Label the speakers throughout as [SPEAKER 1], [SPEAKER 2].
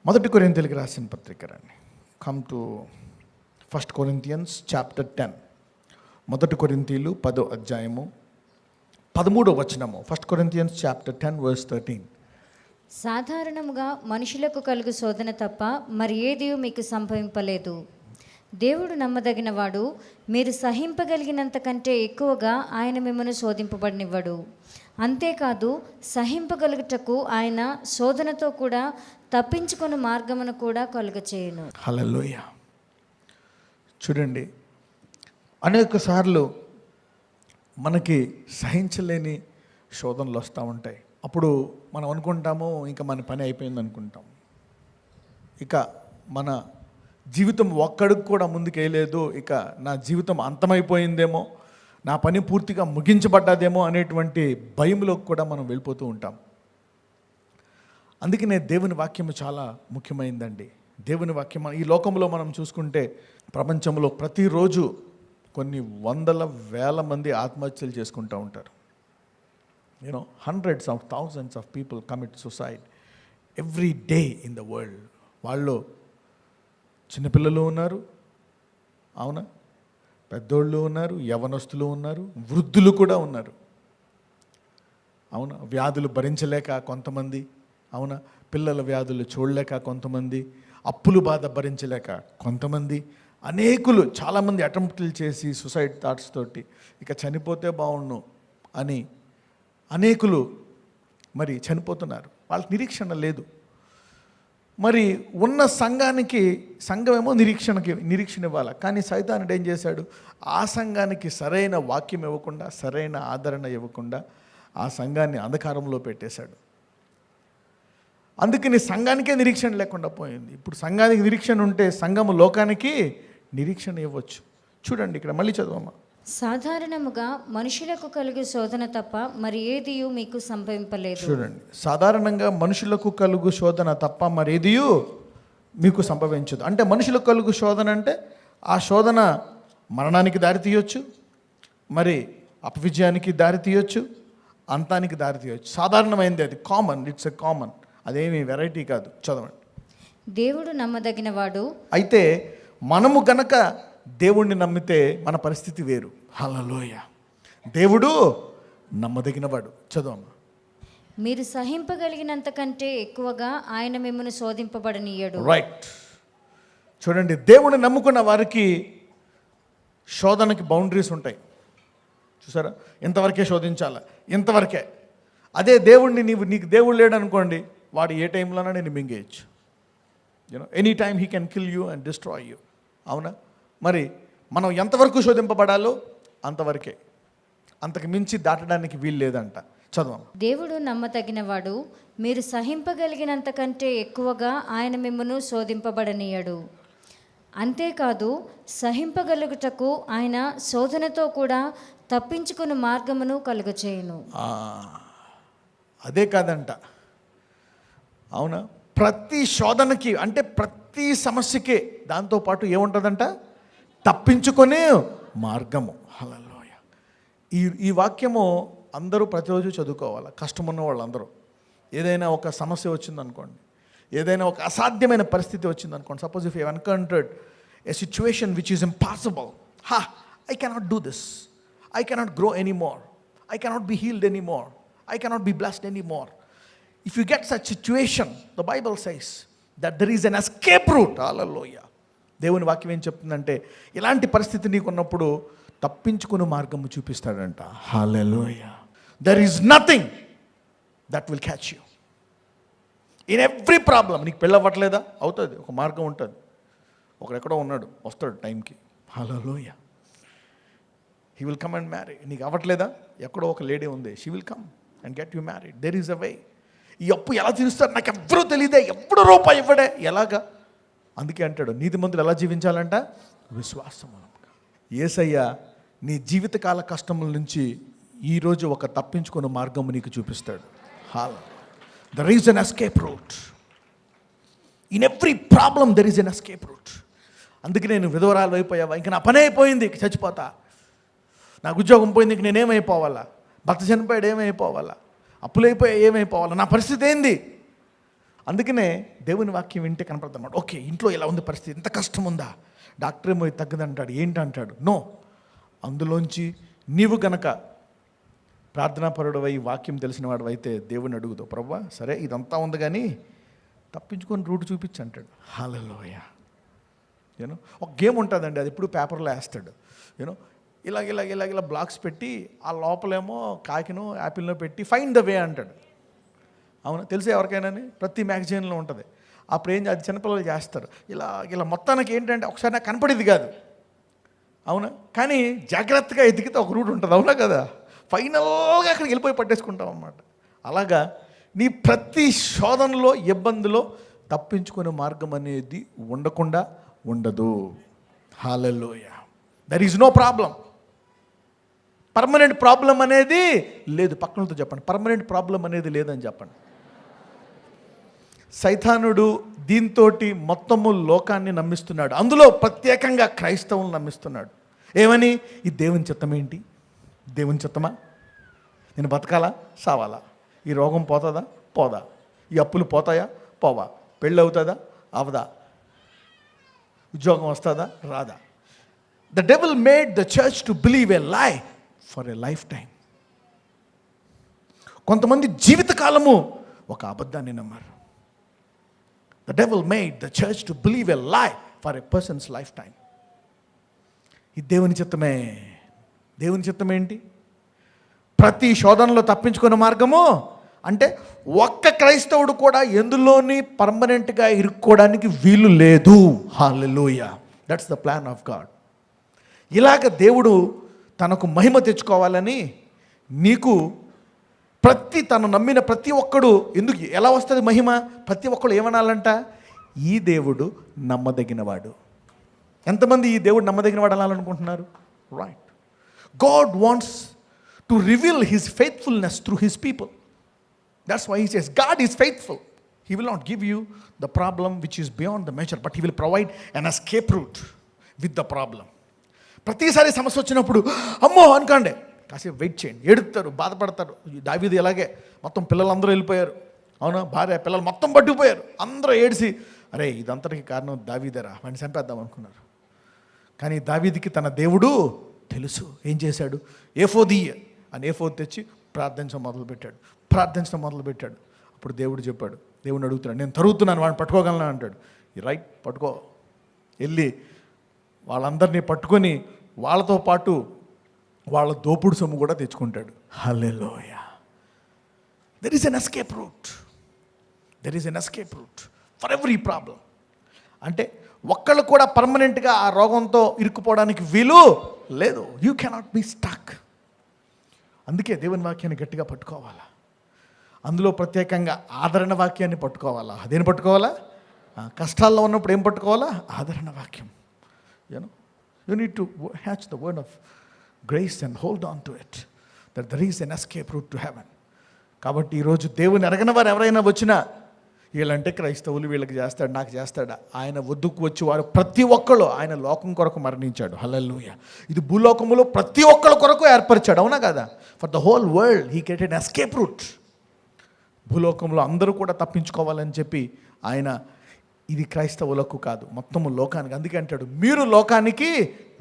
[SPEAKER 1] మొదటి కొరింథీయులకు రాసిన పత్రిక రండి. Come to 1 Corinthians chapter 10. మొదటి కొరింథీయులు 10వ అధ్యాయము 13వ వచనము. 1 Corinthians చాప్టర్ 10 verse 13.
[SPEAKER 2] సాధారణముగా మనుషులకు కలుగు శోధన తప్ప మరి ఏది మీకు సంభవింపలేదు. దేవుడు నమ్మదగినవాడు, మీరు సహింపగలిగినంత కంటే ఎక్కువగా ఆయన మిమ్మల్ని శోధింపబడనివ్వడు. అంతేకాదు, సహింపగలుగుటకు ఆయన శోధనతో కూడా తప్పించుకుని మార్గమును కూడా కలుగచేయును.
[SPEAKER 1] హల్లెలూయా. చూడండి, అనేక సార్లు మనకి సహించలేని శోధనలు వస్తూ ఉంటాయి. అప్పుడు మనం అనుకుంటాము ఇంకా మన పని అయిపోయింది అనుకుంటాం, ఇక మన జీవితం ఒక్కడికి కూడా ముందుకెళ్ళలేదు, ఇక నా జీవితం అంతమైపోయిందేమో, నా పని పూర్తిగా ముగించబడ్డదేమో అనేటువంటి భయంలోకి కూడా మనం వెళ్ళిపోతూ ఉంటాం. అందుకనే దేవుని వాక్యము చాలా ముఖ్యమైందండి. దేవుని వాక్యం ఈ లోకంలో మనం చూసుకుంటే ప్రపంచంలో ప్రతిరోజు కొన్ని వందల వేల మంది ఆత్మహత్యలు చేసుకుంటూ ఉంటారు. hundreds of thousands of people commit suicide every day in the world. వాళ్ళు చిన్నపిల్లలు ఉన్నారు, అవునా, పెద్దోళ్ళు ఉన్నారు, యవనస్తులు ఉన్నారు, వృద్ధులు కూడా ఉన్నారు, అవునా, వ్యాధులు భరించలేక కొంతమంది, అవునా, పిల్లల వ్యాధులు చూడలేక కొంతమంది, అప్పులు బాధ భరించలేక కొంతమంది, అనేకులు చాలామంది అటెంప్ట్లు చేసి సూసైడ్ థాట్స్ తోటి ఇక చనిపోతే బాగుండు అని అనేకులు మరి చనిపోతున్నారు. వాళ్ళకి నిరీక్షణ లేదు. మరి ఉన్న సంఘమేమో నిరీక్షణ ఇవ్వాలి, కానీ సైతానుడు ఏం చేశాడు, ఆ సంఘానికి సరైన వాక్యం ఇవ్వకుండా, సరైన ఆదరణ ఇవ్వకుండా ఆ సంఘాన్ని అంధకారంలో పెట్టేశాడు. అందుకని సంఘానికే నిరీక్షణ లేకుండా పోయింది. ఇప్పుడు సంఘానికి నిరీక్షణ ఉంటే సంఘము లోకానికి నిరీక్షణ ఇవ్వచ్చు. చూడండి, ఇక్కడ మళ్ళీ చదవమ్మా.
[SPEAKER 2] సాధారణముగా మనుషులకు కలుగు శోధన తప్ప మరి ఏది మీకు సంభవింపలేదు.
[SPEAKER 1] చూడండి, సాధారణంగా మనుషులకు కలుగు శోధన తప్ప మరి ఏది మీకు సంభవించదు. అంటే మనుషులకు కలుగు శోధన అంటే ఆ శోధన మరణానికి దారి తీయొచ్చు, మరి అపవిజయానికి దారి తీయొచ్చు, అంతానికి దారి తీయొచ్చు. సాధారణమైంది, అది కామన్, ఇట్స్ ఎ కామన్, అదేమి వెరైటీ కాదు. చదవండి.
[SPEAKER 2] దేవుడు నమ్మదగినవాడు.
[SPEAKER 1] అయితే మనము గనక దేవుణ్ణి నమ్మితే మన పరిస్థితి వేరు. హల్లెలూయా. దేవుడు నమ్మదగినవాడు. చదవమ్మా.
[SPEAKER 2] మీరు సహింపగలిగినంత కంటే ఎక్కువగా ఆయన మిమ్మల్ని శోధింపబడనీయడు.
[SPEAKER 1] రైట్. చూడండి, దేవుణ్ణి నమ్ముకున్న వారికి శోధనకి బౌండరీస్ ఉంటాయి. చూసారా, ఇంతవరకే శోధించాలా, ఇంతవరకే. అదే దేవుణ్ణి నీకు దేవుడు లేడు అనుకోండి, వాడు ఏ టైంలోనైనా నేను మింగేయచ్చు. Any time he can kill you and destroy you. అవునా? మరి మనం ఎంతవరకు శోధింపబడాలో అంతవరకే, అంతకు మించి దాటడానికి వీలు లేదంట. చదవం.
[SPEAKER 2] దేవుడు నమ్మదగినవాడు, మీరు సహింపగలిగినంత కంటే ఎక్కువగా ఆయన మిమ్మల్ని శోధింపబడనీయడు. అంతేకాదు, సహింపగలుగుటకు ఆయన శోధనతో కూడా తప్పించుకుని మార్గమును కలుగచేయును.
[SPEAKER 1] అదే కాదంట, అవునా, ప్రతి శోధనకి అంటే ప్రతి సమస్యకి దాంతోపాటు ఏముంటుందంట, తప్పించుకునే మార్గము. హల్లెలూయా. ఈ వాక్యము అందరూ ప్రతిరోజు చదువుకోవాలి. కష్టం ఉన్న వాళ్ళందరూ. ఏదైనా ఒక సమస్య వచ్చిందనుకోండి, ఏదైనా ఒక అసాధ్యమైన పరిస్థితి వచ్చిందనుకోండి, suppose if you have encountered a situation which is impossible, I cannot do this, I cannot grow anymore, I cannot be healed anymore, I cannot be blessed anymore. If you get such situation, the Bible says that there is an escape route. Hallelujah. దేవుని వాక్యం ఏం చెప్తుందంటే, ఇలాంటి పరిస్థితి నీకు ఉన్నప్పుడు తప్పించుకునే మార్గము చూపిస్తాడంట. హల్లెలూయా. There is nothing that will catch you. In every problem. నీకు పెళ్ళి అవ్వట్లేదా? అవుతుంది, ఒక మార్గం ఉంటుంది. ఒకడెక్కడో ఉన్నాడు, వస్తాడు టైంకి. హల్లెలూయా. He will come and marry. నీకు అవ్వట్లేదా? ఎక్కడో ఒక లేడీ ఉంది, she will come and get you married. There is a way. ఈ అప్పు ఎలా తీరుస్తారు నాకు ఎవ్వరూ తెలియదే, ఎప్పుడు రూపాయి ఇవ్వడే, ఎలాగా? అందుకే అంటాడు, నీతిమంతులు ఎలా జీవించాలంట, విశ్వాసం. యేసయ్య నీ జీవితకాల కష్టముల నుంచి ఈరోజు ఒక తప్పించుకునే మార్గము నీకు చూపిస్తాడు. There is an escape route. In every problem there is an escape route. అందుకే నేను విధవరాలు అయిపోయావా, ఇంకా నా పని అయిపోయింది, చచ్చిపోతా, నాకు ఉద్యోగం పోయింది, ఇంక నేనేమైపోవాలా, భర్త చనిపోయాడు ఏమైపోవాలా, అప్పులైపోయా ఏమైపోవాలా, నా పరిస్థితి ఏంది అందుకనే దేవుని వాక్యం వింటే కనపడుతుంది అన్నమాట. ఓకే, ఇంట్లో ఇలా ఉంది పరిస్థితి, ఇంత కష్టం ఉందా, డాక్టర్ ఏమో ఇది తగ్గదంటాడు, ఏంటి అంటాడు. నో, అందులోంచి నీవు గనక ప్రార్థనాపరుడవై వాక్యం తెలిసిన వాడు అయితే దేవుని అడుగుతావు, ప్రభువా సరే ఇదంతా ఉంది కానీ తప్పించుకొని రూట్ చూపించి అంటాడు. హల్లెలూయా. యూనో ఒక గేమ్ ఉంటుందండి, అది ఇప్పుడు పేపర్లో వేస్తాడు. యూనో ఇలా బ్లాక్స్ పెట్టి ఆ లోపలేమో కాకినో యాపిల్నో పెట్టి ఫైండ్ ద వే అంటాడు. అవునా, తెలిసే ఎవరికైనా ప్రతి మ్యాగజైన్లో ఉంటుంది. అప్పుడు అది చిన్నపిల్లలు చేస్తారు. ఇలా మొత్తానికి ఏంటంటే ఒకసారి నాకు కనపడేది కాదు, అవునా, కానీ జాగ్రత్తగా ఎదిగితే ఒక రూట్ ఉంటుంది, అవునా కదా. ఫైనల్గా అక్కడికి వెళ్ళిపోయి పట్టేసుకుంటాం అన్నమాట. అలాగా నీ ప్రతి శోధనలో ఇబ్బందిలో తప్పించుకునే మార్గం అనేది ఉండకుండా ఉండదు. Hallelujah. There is no problem. Permanent problem అనేది లేదు. పక్కనతో చెప్పండి, పర్మనెంట్ ప్రాబ్లం అనేది లేదని చెప్పండి. సైతానుడు దీంతో మొత్తము లోకాన్ని నమ్మిస్తున్నాడు, అందులో ప్రత్యేకంగా క్రైస్తవులను నమ్మిస్తున్నాడు. ఏమని? ఈ దేవుని చిత్తం ఏంటి? దేవుని చిత్తమా? నేను బతకాలా సావాలా? ఈ రోగం పోతుందా పోదా? ఈ అప్పులు పోతాయా పోవా? పెళ్ళి అవుతుందా అవదా? ఉద్యోగం వస్తుందా రాదా? The devil made the church to believe a lie for a life time. కొంతమంది జీవితకాలము ఒక అబద్ధాన్ని నమ్మారు. The devil made the church to believe a lie for a person's life time. ఇది దేవుని చిత్తమే. దేవుని చిత్తం ఏంటి? ప్రతి శోధనలో తప్పించుకునే మార్గము అంటే ఒక్క క్రైస్తవుడు కూడా ఎందులోని పర్మనెంట్గా ఇరుక్కోవడానికి వీలు లేదు. Hallelujah. That's the plan of God. ఇలాగ దేవుడు తనకు మహిమ తెచ్చుకోవాలని నీకు తను నమ్మిన ప్రతి ఒక్కడు ఎందుకు ఎలా వస్తుంది మహిమ? ప్రతి ఒక్కడు ఏమనాలంట? ఈ దేవుడు నమ్మదగినవాడు. ఎంతమంది ఈ దేవుడు నమ్మదగినవాడు అనాలనుకుంటున్నారు? Right. God wants to reveal his faithfulness through his people. That's why he says God is faithful. He will not give you the problem which is beyond the measure, but he will provide an escape route with the problem. ప్రతిసారి సమస్య వచ్చినప్పుడు అమ్మో అనుకోండి, కాసేపు wait చేయండి, ఏడుస్తారు, బాధపడతారు. దావీదు ఇలాగే మొత్తం పిల్లలందరూ వెళ్ళిపోయారు, అవునా, భార్య పిల్లలు మొత్తం పట్టుకుపోయారు, అందరూ ఏడిసి అరే ఇదంతటికి కారణం దావీదేరా, వాడిని చంపేద్దాం అనుకున్నారు. కానీ దావీదుకి తన దేవుడు తెలుసు. ఏం చేశాడు? ఏఫోదీ అని ఏఫోద్ తెచ్చి ప్రార్థించడం మొదలుపెట్టాడు. అప్పుడు దేవుడు చెప్పాడు, దేవుడిని అడుగుతున్నాడు, నేను తరుగుతున్నాను, వాడిని పట్టుకోగలను అంటాడు. ఈ రైట్, పట్టుకో. వెళ్ళి వాళ్ళందరినీ పట్టుకొని వాళ్ళతో పాటు వాళ్ళ దోపుడు సొమ్ము కూడా తెచ్చుకుంటాడు. Hallelujah. There is an escape route for every problem. అంటే ఒక్కళ్ళు కూడా పర్మనెంట్గా ఆ రోగంతో ఇరుక్కుపోవడానికి వీలు లేదు. You cannot be stuck. అందుకే దేవుని వాక్యాన్ని గట్టిగా పట్టుకోవాలా. అందులో ప్రత్యేకంగా ఆదరణ వాక్యాన్ని పట్టుకోవాలా. అదేం పట్టుకోవాలా? కష్టాల్లో ఉన్నప్పుడు ఏం పట్టుకోవాలా? ఆదరణ వాక్యం. You need to hatch the word of grace and hold on to it, that there is an escape route to heaven. కాబట్టి ఈరోజు దేవుని ఎరగని వారు ఎవరైనా వచ్చినా, వీళ్ళంటే క్రైస్తవులు, వీళ్ళకి చేస్తాడు, నాకు చేస్తాడా? ఆయన వద్దకు వచ్చి వారు ప్రతి ఒక్కళ్ళు ఆయన లోకం కొరకు మరణించాడు. హల్లెలూయా. ఇది భూలోకములో ప్రతి ఒక్కళ్ళ కొరకు ఏర్పరిచాడు, అవునా కదా? For the whole world he created an escape route. భూలోకంలో అందరూ కూడా తప్పించుకోవాలని చెప్పి ఆయన, ఇది క్రైస్తవులకు కాదు, మొత్తము లోకానికి. అందుకే అంటాడు, మీరు లోకానికి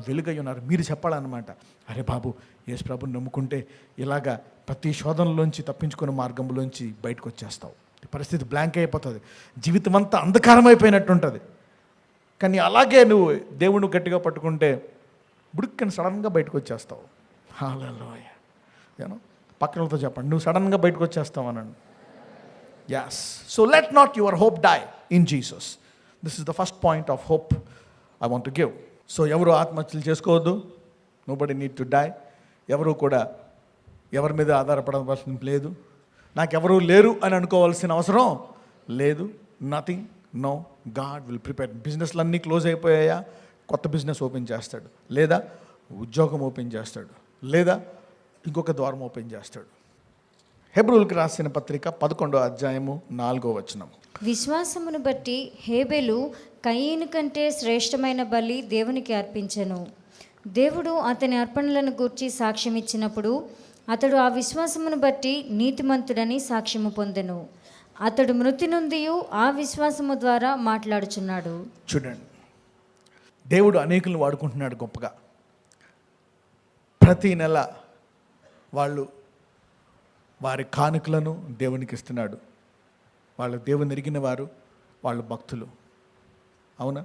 [SPEAKER 1] వెలుగై ఉన్నారు. మీరు చెప్పాలన్నమాట, అరే బాబు యేసు ప్రభుని నమ్ముకుంటే ఇలాగా ప్రతి శోధనలోంచి తప్పించుకునే మార్గంలోంచి బయటకు వచ్చేస్తావు. పరిస్థితి బ్లాంక్ అయిపోతుంది, జీవితం అంతా అంధకారం అయిపోయినట్టు ఉంటుంది. కానీ అలాగే నువ్వు దేవుని గట్టిగా పట్టుకుంటే బుడుక్కని సడన్గా బయటకు వచ్చేస్తావు. హల్లెలూయా. పక్కనతో చెప్పండి, నువ్వు సడన్గా బయటకు వచ్చేస్తావు అనండి. Yes. So let not your hope die in Jesus. This is the first point of hope I want to give. So ఎవరు ఆత్మహత్యలు చేసుకోవద్దు. Nobody need to die. ఎవరు కూడా ఎవరి మీద ఆధారపడవలసిన లేదు. నాకెవరూ లేరు అని అనుకోవాల్సిన అవసరం లేదు. Nothing. No. God will prepare. బిజినెస్లన్నీ క్లోజ్ అయిపోయాయా? కొత్త బిజినెస్ ఓపెన్ చేస్తాడు, లేదా ఉద్యోగం ఓపెన్ చేస్తాడు, లేదా ఇంకొక ద్వారం ఓపెన్ చేస్తాడు. హెబ్రోలుకి రాసిన పత్రిక 11వ అధ్యాయము 4వ వచనం.
[SPEAKER 2] విశ్వాసమును బట్టి హేబెలు కయీను కంటే శ్రేష్టమైన బలి దేవునికి అర్పించెను. దేవుడు అతని అర్పణలను గూర్చి సాక్ష్యం ఇచ్చినప్పుడు అతడు ఆ విశ్వాసమును బట్టి నీతిమంతుడని సాక్ష్యము పొందెను. అతడు మృతి నుండి ఆ విశ్వాసము ద్వారా మాట్లాడుచున్నాడు.
[SPEAKER 1] చూడండి, దేవుడు అనేకులను వాడుకుంటున్నాడు గొప్పగా. ప్రతి నెల వాళ్ళు వారి కానుకలను దేవునికి ఇస్తున్నాడు. వాళ్ళు దేవుని ఎరిగిన వారు, వాళ్ళు భక్తులు. అవునా?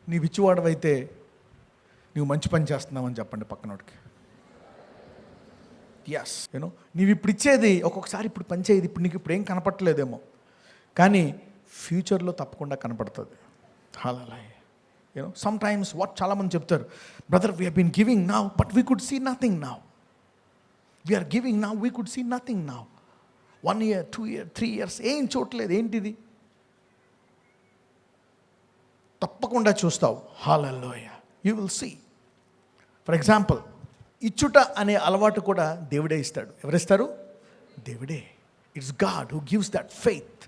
[SPEAKER 1] నీవు ఇచ్చివాడవైతే నువ్వు మంచి పని చేస్తున్నావని చెప్పండి పక్కనోడికి. ఎస్, యూనో, నీవు ఇప్పుడు ఇచ్చేది ఒక్కొక్కసారి ఇప్పుడు పని చేయదు, ఇప్పుడు నీకు ఇప్పుడు ఏం కనపడలేదేమో, కానీ ఫ్యూచర్లో తప్పకుండా కనపడుతుంది. హల్లెలూయా. యూనో, సమ్ టైమ్స్ చాలామంది చెప్తారు, brother we have been giving now but we could see nothing now. We're giving now, we could see nothing now. 1 year, 2 years, 3 years ఏం చూడలేదు. ఏంటిది? తప్పకుండా చూస్తావు. Hallelujah. You will see. For example, ఇచ్చుట అనే అలవాటు కూడా దేవుడే ఇస్తాడు. ఎవరిస్తారు? దేవుడే. It's God who gives that faith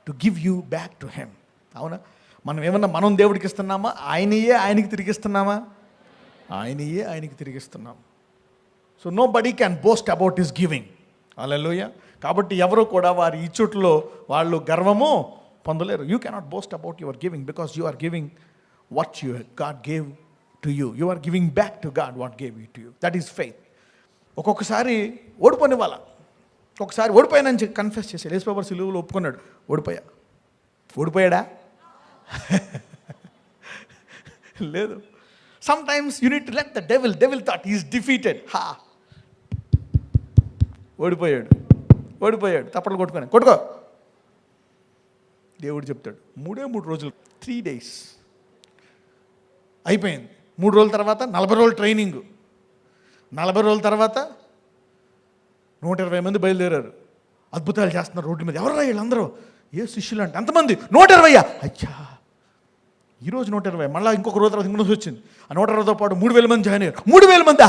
[SPEAKER 1] to give you back to him. అవునా? మనం దేవుడికి ఇస్తున్నామా? ఆయనకి తిరిగిస్తున్నామా? ఆయనకి తిరిగిస్తున్నాము. So nobody can boast about his giving. Hallelujah. కాబట్టి ఎవరు కూడా వారి ఇచ్చుట్లో వాళ్ళు గర్వము పొందలేరు. You cannot boast about your giving because you are giving what you God gave to you. You are giving back to God what gave you to you. That is faith. ఒక్కొక్కసారి ఓడిపోని వాళ్ళ ఒకసారి ఓడిపోయానని కన్ఫెస్ చేశాడు. యేసుప్రభు సిలువలో ఒప్పుకున్నాడు, ఓడిపోయాడా? లేదు. Some times you need to let the devil thought he is defeated. ఓడిపోయాడు తప్పట్లు కొట్టుకో. దేవుడు చెప్తాడు 3 రోజులు, 3 days అయిపోయింది. 3 రోజుల తర్వాత 40 రోజులు ట్రైనింగ్. 40 రోజుల తర్వాత 120 మంది బయలుదేరారు. అద్భుతాలు చేస్తున్నారు రోడ్డు మీద. ఎవరు వీళ్ళందరూ? ఏ శిష్యులు అంటే అంతమంది. 120. అచ్చా, ఈరోజు 120, మళ్ళీ ఇంకొక రోజు తర్వాత ఇంకొక వచ్చింది. ఆ 120తో పాటు 3000 మంది జాయిన్ అయ్యారు. 3000 మందా?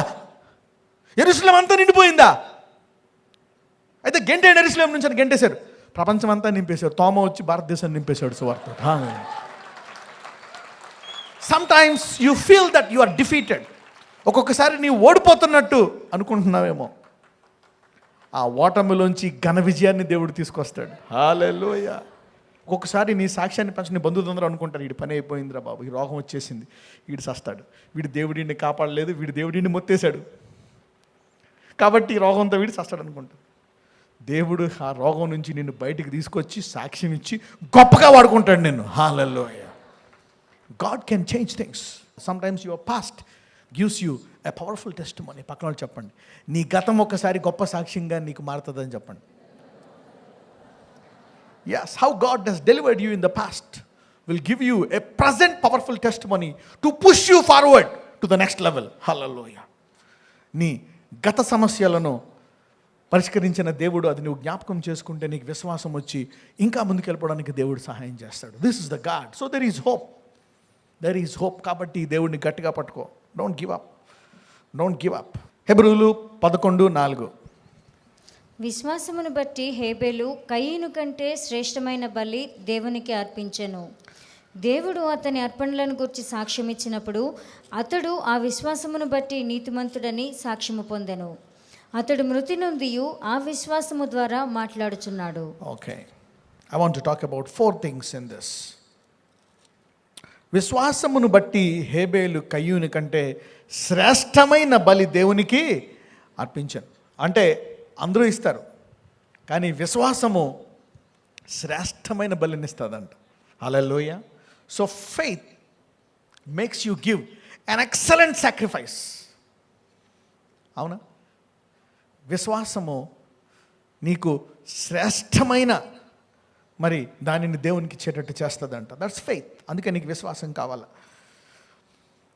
[SPEAKER 1] యెరూషలేం అంతా నిండిపోయిందా? అయితే యెరూషలేం నుంచి అని గెంటేశారు. ప్రపంచం అంతా నింపేశారు. తోమ వచ్చి భారతదేశాన్ని నింపేశాడు సువార్త. Sometimes you feel that you are defeated. ఒక్కొక్కసారి నీవు ఓడిపోతున్నట్టు అనుకుంటున్నావేమో. ఆ ఓటమిలోంచి ఘన విజయాన్ని దేవుడు తీసుకొస్తాడు. హల్లెలూయా. ఒక్కొక్కసారి నీ సాక్ష్యాన్ని పంచి నీ బంధువులందరూ అనుకుంటారు, వీడి పని అయిపోయిందిరా బాబు, ఈ రోగం వచ్చేసింది, వీడు సస్తాడు, వీడి దేవుడిని కాపాడలేదు, వీడి దేవుడిని మొత్తేశాడు, కాబట్టి ఈ రోగంతో వీడు సస్తాడు అనుకుంటాడు. దేవుడు ఆ రోగం నుంచి నిన్ను బయటికి తీసుకొచ్చి సాక్ష్యం ఇచ్చి గొప్పగా వాడుకుంటాడు నిన్ను. Hallelujah. God can change things. Sometimes your past gives you a powerful testimony. పక్కన వాళ్ళు చెప్పండి, నీ గతం ఒక్కసారి గొప్ప సాక్ష్యంగా నీకు మారుతుందని చెప్పండి. Yes, how God has delivered you in the past will give you a present powerful testimony to push you forward to the next level. Hallelujah. నీ గత సమస్యలను పరిష్కరించిన దేవుడు అది నువ్వు జ్ఞాపకం చేసుకుంటే నీకు విశ్వాసం వచ్చి ఇంకా ముందుకు వెళ్ళిపోవడానికి దేవుడు సహాయం చేస్తాడు. This is the God. So there is hope. కాబట్టి దేవుడిని గట్టిగా పట్టుకో. Don't give up. హెబ్రీయులు 11:4.
[SPEAKER 2] విశ్వాసమును బట్టి హేబెలు కయీను కంటే శ్రేష్టమైన బలి దేవునికి అర్పించెను. దేవుడు అతని అర్పణలను గురించి సాక్ష్యం ఇచ్చినప్పుడు అతడు ఆ విశ్వాసమును బట్టి నీతిమంతుడని సాక్ష్యము పొందెను. అతడు మృతి నుండి ఆ విశ్వాసము ద్వారా మాట్లాడుచున్నాడు.
[SPEAKER 1] Okay, I want to talk about 4 things in this. విశ్వాసమును బట్టి హేబేలు కయ్యూని కంటే శ్రేష్టమైన బలి దేవునికి అర్పించాను. అంటే అందరూ ఇస్తారు, కానీ విశ్వాసము శ్రేష్టమైన బలిని ఇస్తుందంట. Hallelujah. So faith makes you give an excellent sacrifice. అవునా? విశ్వాసము నీకు శ్రేష్టమైన మరి దానిని దేవునికి ఇచ్చేటట్టు చేస్తుందంట. That's faith. అందుకే నీకు విశ్వాసం కావాలా.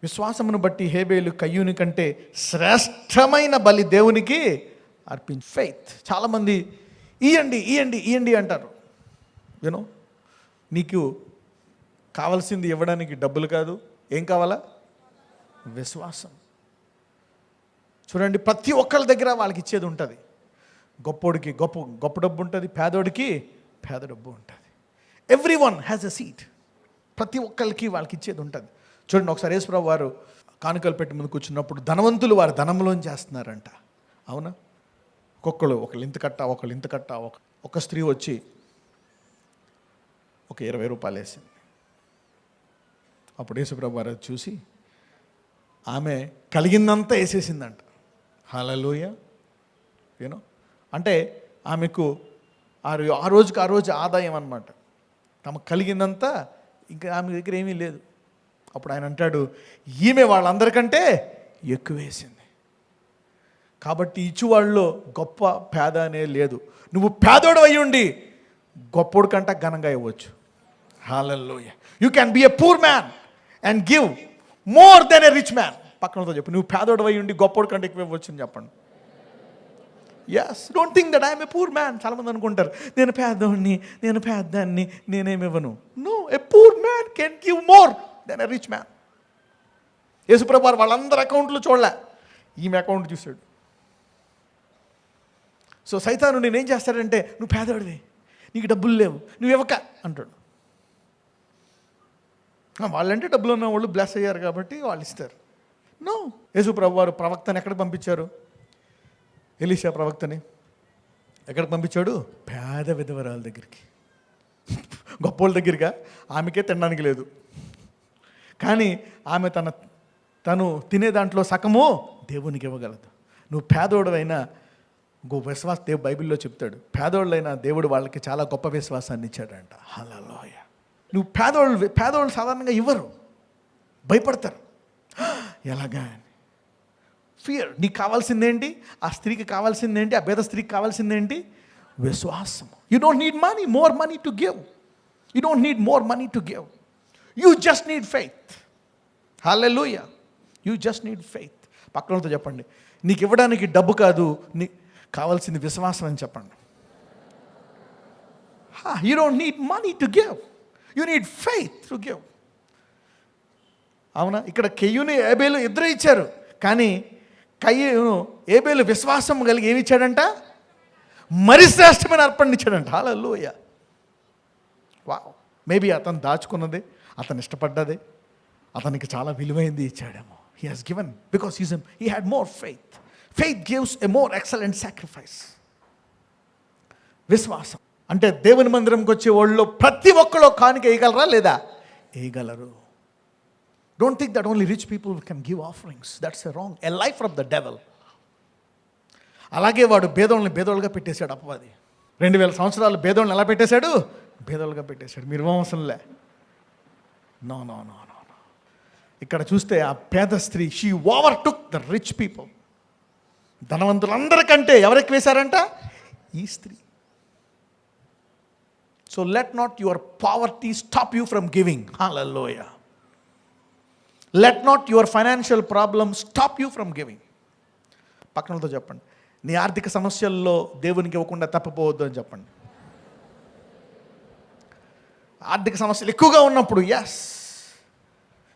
[SPEAKER 1] విశ్వాసమును బట్టి హేబేలు కయ్యూని కంటే శ్రేష్టమైన బలి దేవునికి అర్పించు. ఫెయిత్. చాలామంది ఇయ్యండి అంటారు. యూనో, నీకు కావాల్సింది ఇవ్వడానికి డబ్బులు కాదు, ఏం కావాలా? విశ్వాసం. చూడండి, ప్రతి ఒక్కరి దగ్గర వాళ్ళకి ఇచ్చేది ఉంటుంది. గొప్పోడికి గొప్ప డబ్బు ఉంటుంది, పేదోడికి పేద డబ్బు ఉంటుంది. Every one has a seat. ప్రతి ఒక్కరికి వాళ్ళకి ఇచ్చేది ఉంటుంది. చూడండి, ఒకసారి యేసుప్రభువు వారు కానుకలు పెట్టి ముందు కూర్చున్నప్పుడు ధనవంతులు వారి ధనంలోంచి చేస్తున్నారంట. అవునా? ఒకళ్ళు ఇంత కట్ట ఒక స్త్రీ వచ్చి ఒక 20 రూపాయలు వేసింది. అప్పుడు యేసుప్రభు వారు చూసి ఆమె కలిగిందంతా వేసేసిందంట. హల్లెలూయా. యూనో అంటే ఆమెకు ఆ రోజు ఆదాయం అన్నమాట. తమకు కలిగిందంతా ఇంకా ఆమె దగ్గర ఏమీ లేదు. అప్పుడు ఆయన అంటాడు, ఈమె వాళ్ళందరికంటే ఎక్కువ వేసింది. కాబట్టి ఇచ్చువాళ్ళలో గొప్ప పేద అనే లేదు. నువ్వు పేదోడు అయ్యుండి గొప్పోడు కంటే ఘనంగా ఇవ్వచ్చు. Hallelujah. You can be a poor man and give more than a rich man. పక్కనతో చెప్పు, నువ్వు పేదోడు అయ్యుండి గొప్పోడు కంటే ఎక్కువ ఇవ్వచ్చు అని చెప్పండి. Yes, don't think that I'm a poor man. చాలామంది అనుకుంటారు నేను పేదోడిని, నేను పేదాన్ని, నేనేమివ్వను. No, a poor man can give more than a rich man. యేసుప్రభు వారు వాళ్ళందరి అకౌంట్లు చూడలే, ఈమె అకౌంట్ చూశాడు. సో సైతాను నేనేం చేస్తాడంటే, నువ్వు పేదోడివి, నీకు డబ్బులు లేవు, నువ్వు ఇవ్వక అంటాడు. వాళ్ళంటే డబ్బులు ఉన్న వాళ్ళు బ్లెస్ అయ్యారు కాబట్టి వాళ్ళు ఇస్తారు. నో, యేసుప్రభు వారు ప్రవక్తని ఎక్కడికి పంపించారు? ఎలీషా ప్రవక్తని ఎక్కడికి పంపించాడు? పేద విధవరాల దగ్గరికి. గొప్పోళ్ళ దగ్గరగా. ఆమెకే తినడానికి లేదు, కానీ ఆమె తను తినే దాంట్లో సగము దేవునికి ఇవ్వగలదు. నువ్వు పేదోడువైనా బైబిల్లో చెప్తాడు, పేదోళ్ళైనా దేవుడు వాళ్ళకి చాలా గొప్ప విశ్వాసాన్ని ఇచ్చాడంట. హల్లెలూయా. నువ్వు పేదోళ్ళు సాధారణంగా ఇవ్వరు, భయపడతారు. ఎలాగా అని ఫియర్. నీకు కావాల్సిందేంటి? ఆ స్త్రీకి కావాల్సిందేంటి? ఆ పేద స్త్రీకి కావాల్సిందేంటి? విశ్వాసం. You don't need more money to give. You don't need more money to give. You just need faith. Hallelujah. You just need faith. పక్కనతో చెప్పండి, నీకు ఇవ్వడానికి డబ్బు కాదు, నీకు కావాల్సింది విశ్వాసం అని చెప్పండి. You don't need money to give, you need faith to give. అవునా? ఇక్కడ కయ్యూను ఏబేలు ఇద్దరు ఇచ్చారు, కానీ కయ్యూను ఏబేలు విశ్వాసం కలిగి ఏమి ఇచ్చాడంట? మరి శ్రేష్టమైన అర్పణ ఇచ్చాడంట. హల్లెలూయా. వావ్. మేబీ అతను దాచుకున్నది, అతను ఇష్టపడ్డది, అతనికి చాలా విలువైంది ఇచ్చాడేమో. He has given because he had more faith. Faith gives a more excellent sacrifice. విశ్వాసం అంటే దేవుని మందిరంకి వచ్చే వాళ్ళలో ప్రతి ఒక్కళ్ళు కానుక వేయగలరా లేదా? వేయగలరు. Don't think that only rich people can give offerings. That's a wrong, a life of the devil. అలాగే వాడు బేదోళ్ళని బేదోళ్ళుగా పెట్టేశాడు అపవాది. 2000 సంవత్సరాలు బేదోళ్ళని ఎలా పెట్టేశాడు? బేదోళ్ళుగా పెట్టేశాడు. మీరు అవసరంలే. No no no no no. ఇక్కడ చూస్తే ఆ పేద స్త్రీ, she overtook the rich people. ధనవంతులందరికంటే ఎవరు ఎక్కువ వేశారంట? ఈ స్త్రీ. So let not your poverty stop you from giving. Hallelujah. Let not your financial problem stop you from giving. పక్కనతో చెప్పండి, నీ ఆర్థిక సమస్యల్లో దేవునికి ఇవ్వకుండా తప్పిపోవద్దు అని చెప్పండి. ఆర్థిక సమస్యలు ఎక్కువగా ఉన్నప్పుడు, yes,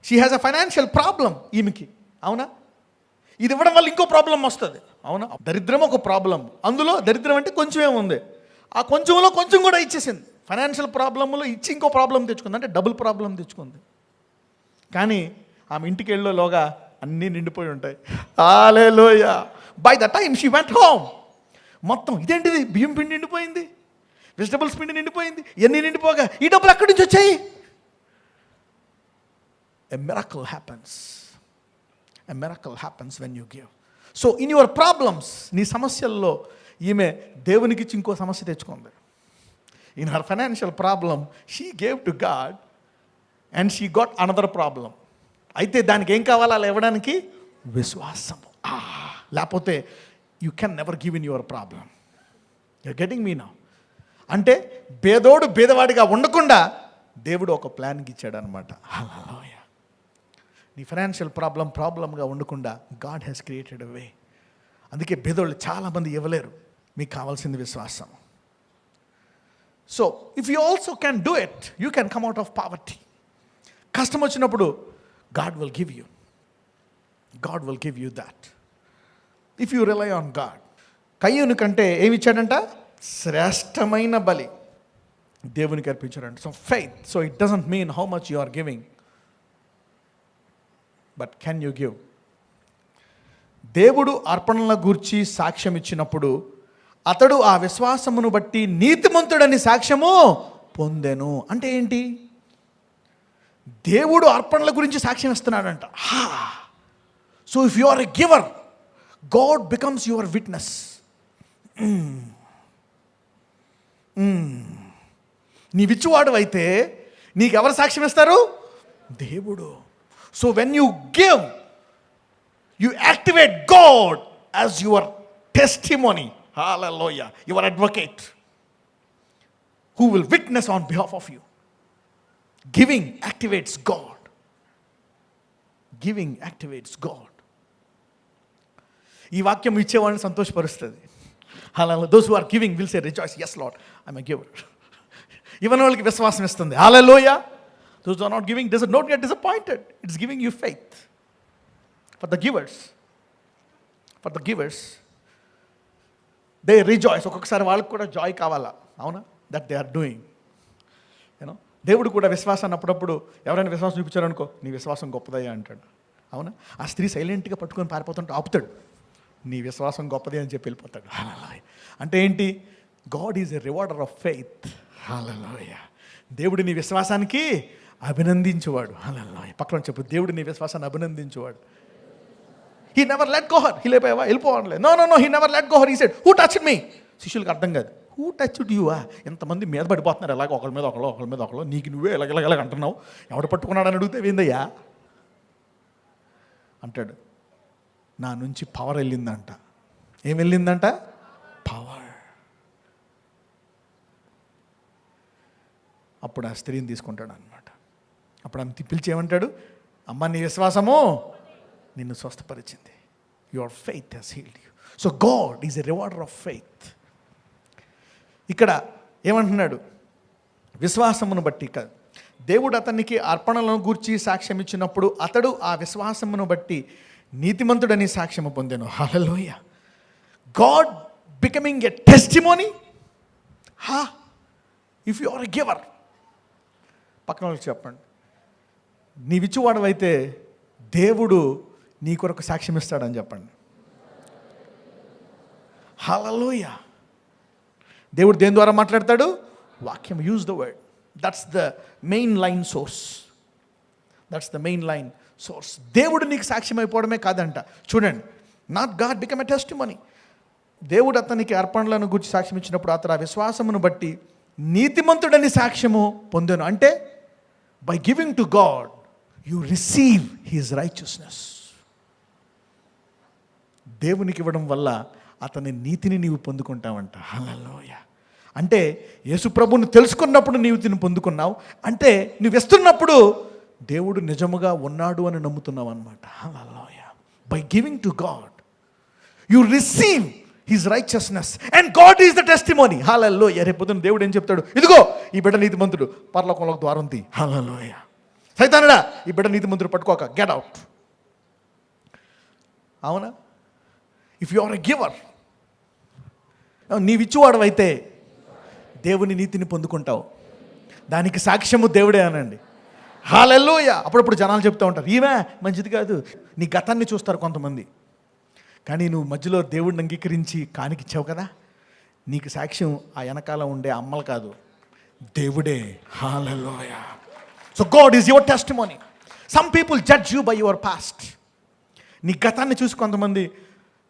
[SPEAKER 1] she has a financial problem ఈమెకి. అవునా? ఇది ఇవ్వడం వల్ల ఇంకో ప్రాబ్లం వస్తుంది. అవునా? దరిద్రం ఒక ప్రాబ్లం. అందులో దరిద్రం అంటే కొంచెమే ఉంది, ఆ కొంచెంలో కొంచెం కూడా ఇచ్చేసింది. ఫైనాన్షియల్ ప్రాబ్లంలో ఇచ్చి ఇంకో ప్రాబ్లం తెచ్చుకుంది, అంటే డబుల్ ప్రాబ్లం తెచ్చుకుంది. కానీ ఆమె ఇంటికి వెళ్ళేలోగా అన్నీ నిండిపోయి ఉంటాయి. Hallelujah. By the time she went home, మొత్తం ఇదేంటిది, బియ్యం పిండి నిండిపోయింది, వెజిటబుల్స్ పిండి నిండిపోయింది, ఎన్ని నిండిపోగా ఈ డబ్బులు ఎక్కడి నుంచి వచ్చాయి? ఎ miracle happens. A miracle happens when you give. So in your problems, నీ సమస్యల్లో ఈమె దేవునికి ఇచ్చి ఇంకో సమస్య తెచ్చుకుంది. In her financial problem she gave to God and she got another problem. అయితే దానికి ఏం కావాలి అలా ఇవ్వడానికి? విశ్వాసము. లేకపోతే you can never give in your problem. You're getting me now? అంటే పేదోడు పేదవాడిగా ఉండకుండా దేవుడు ఒక ప్లాన్కి ఇచ్చాడు అనమాట. హల్లెలూయా. నీ ఫైనాన్షియల్ ప్రాబ్లంగా ఉండకుండా గాడ్ హ్యాస్ క్రియేటెడ్ ఎ వే. అందుకే పేదోళ్ళు చాలామంది ఇవ్వలేరు. మీకు కావాల్సింది విశ్వాసం. So if you also can do it, you can come out of poverty. కష్టం వచ్చినప్పుడు God will give you. God will give you that. If you rely on God. కయ్యూను కంటే ఏమి ఇచ్చాడంట? శ్రేష్టమైన బలి దేవునికి అర్పించాడంట. So faith. So it doesn't mean how much you are giving, but can you give. దేవుడు అర్పణల గూర్చి సాక్ష్యం ఇచ్చినప్పుడు అతడు ఆ విశ్వాసమును బట్టి నీతిమంతుడని సాక్ష్యము పొందెను. అంటే ఏంటి? దేవుడు అర్పణల గురించి సాక్ష్యం ఇస్తున్నాడంట. So if you are a giver, God becomes your witness. నీవిచ్చువాడు అయితే నీకెవరు సాక్ష్యం ఇస్తారు? దేవుడు. So when you give, you activate God as your testimony. Hallelujah. Your advocate who will witness on behalf of you. Giving activates God. Giving activates God. ఈ వాక్యం ఇచ్చేవాడిని సంతోషపరుస్తుంది. హల్లెలూయా. those who are giving will say rejoice, yes Lord, I'm a giver. ఇవన్న వాళ్ళకి విశ్వాసం ఇస్తుంది. హల్లెలూయా. those who are not giving, does not get disappointed. It's giving you faith. For the givers they rejoice. ఒక్కొక్కసారి వాళ్ళకి కూడా joy కావాలా, అవునా? That they are doing. You know, దేవుడు కూడా విశ్వాసాన్ని అప్పుడప్పుడు ఎవరైనా విశ్వాసం చూపించారనుకో, నీ విశ్వాసం గొప్పదయ్యా అంటాడు, అవునా? ఆ స్త్రీ సైలెంట్గా పట్టుకొని పారిపోతుంటే ఆపుతాడు, నీ విశ్వాసం గొప్పది అని చెప్పి వెళ్ళిపోతాడు. హల్లెలూయా. అంటే ఏంటి? God is a rewarder of faith. Hallelujah. దేవుడు నీ విశ్వాసానికి అభినందించువాడు. హల్లెలూయా. పక్కన చెప్పు, దేవుడు నీ విశ్వాసాన్ని అభినందించువాడు. He never let go her. వెళ్ళిపోవాలి. No, he never let go her. He said, who touched me? శిష్యులకు అర్థం కాదు. Who touched you? ఎంతమంది మీద పడిపోతున్నారు ఎలాగ, ఒకళ్ళ మీద ఒకళ్ళు, నీకు నువ్వే ఎలాగ అంటున్నావు, ఎవడు పట్టుకున్నాడని అడిగితే ఏందయ్యా అంటాడు, నా నుంచి పవర్ వెళ్ళిందంట. ఏం వెళ్ళిందంట? పవర్. అప్పుడు ఆ స్త్రీని తీసుకుంటాడు అనమాట. అప్పుడు ఆమె పిలిచి ఏమంటాడు? అమ్మ, నీ విశ్వాసము నిన్ను స్వస్థపరిచింది. Your faith has healed you. So God is a rewarder of faith. ఇక్కడ ఏమంటున్నాడు? విశ్వాసమును బట్టి కాదు, దేవుడు అతనికి అర్పణలను గూర్చి సాక్ష్యం ఇచ్చినప్పుడు అతడు ఆ విశ్వాసమును బట్టి నీతిమంతుడని సాక్ష్యము పొందెను. Hallelujah. God becoming a testimony. If you are a giver, పక్కన వాళ్ళకి చెప్పండి, నీవిచ్చువాడవైతే దేవుడు నీ కొరకు సాక్ష్యం ఇస్తాడని చెప్పండి. హల్లెలూయా. దేవుడు దేని ద్వారా మాట్లాడతాడు? వాక్యం. Use the word. That's the main line source. దేవుడు నీకు సాక్ష్యం అయిపోవడమే కాదంట. చూడండి, not God become a testimony. దేవుడు అతనికి అర్పణలను గురించి సాక్ష్యం ఇచ్చినప్పుడు అతను ఆ విశ్వాసమును బట్టి నీతిమంతుడని సాక్ష్యము పొందెను. అంటే by giving to God you receive his righteousness. దేవునికి ఇవ్వడం వల్ల అతని నీతిని నీవు పొందుకుంటావంట. హల్లెలూయా. అంటే యేసుప్రభుని తెలుసుకున్నప్పుడు నీతిని పొందుకున్నావు. అంటే నువ్వు ఇస్తున్నప్పుడు దేవుడు నిజముగా ఉన్నాడు అని నమ్ముతున్నావు అనమాట. Hallelujah. By giving to God you receive his righteousness and God is the testimony. Hallelujah. రేపొద్దున దేవుడు ఏం చెప్తాడు? ఇదిగో ఈ బిడ్డ నీతిమంతుడు, పరలోకంలోకి ద్వారం తీ. హల్లెలూయా. సైతానుడా, ఈ బిడ్డ నీతిమంతుడు పట్టుకోక, గెట్ అవుట్. అవునా? If you are a giver, నీవిచ్చువాడవైతే దేవుని నీతిని పొందుకుంటావు. దానికి సాక్ష్యము దేవుడే అనండి. హల్లెలూయా. అప్పుడప్పుడు జనాలు చెప్తూ ఉంటారు, ఈమె మంచిది కాదు. నీ గతాన్ని చూస్తారు కొంతమంది, కానీ నువ్వు మధ్యలో దేవుడిని అంగీకరించి కానికిచ్చావు కదా, నీకు సాక్ష్యం ఆ వెనకాల ఉండే అమ్మలు కాదు, దేవుడే. Hallelujah. So God is your testimony. Some people judge you by your past. నీ గతాన్ని చూసి కొంతమంది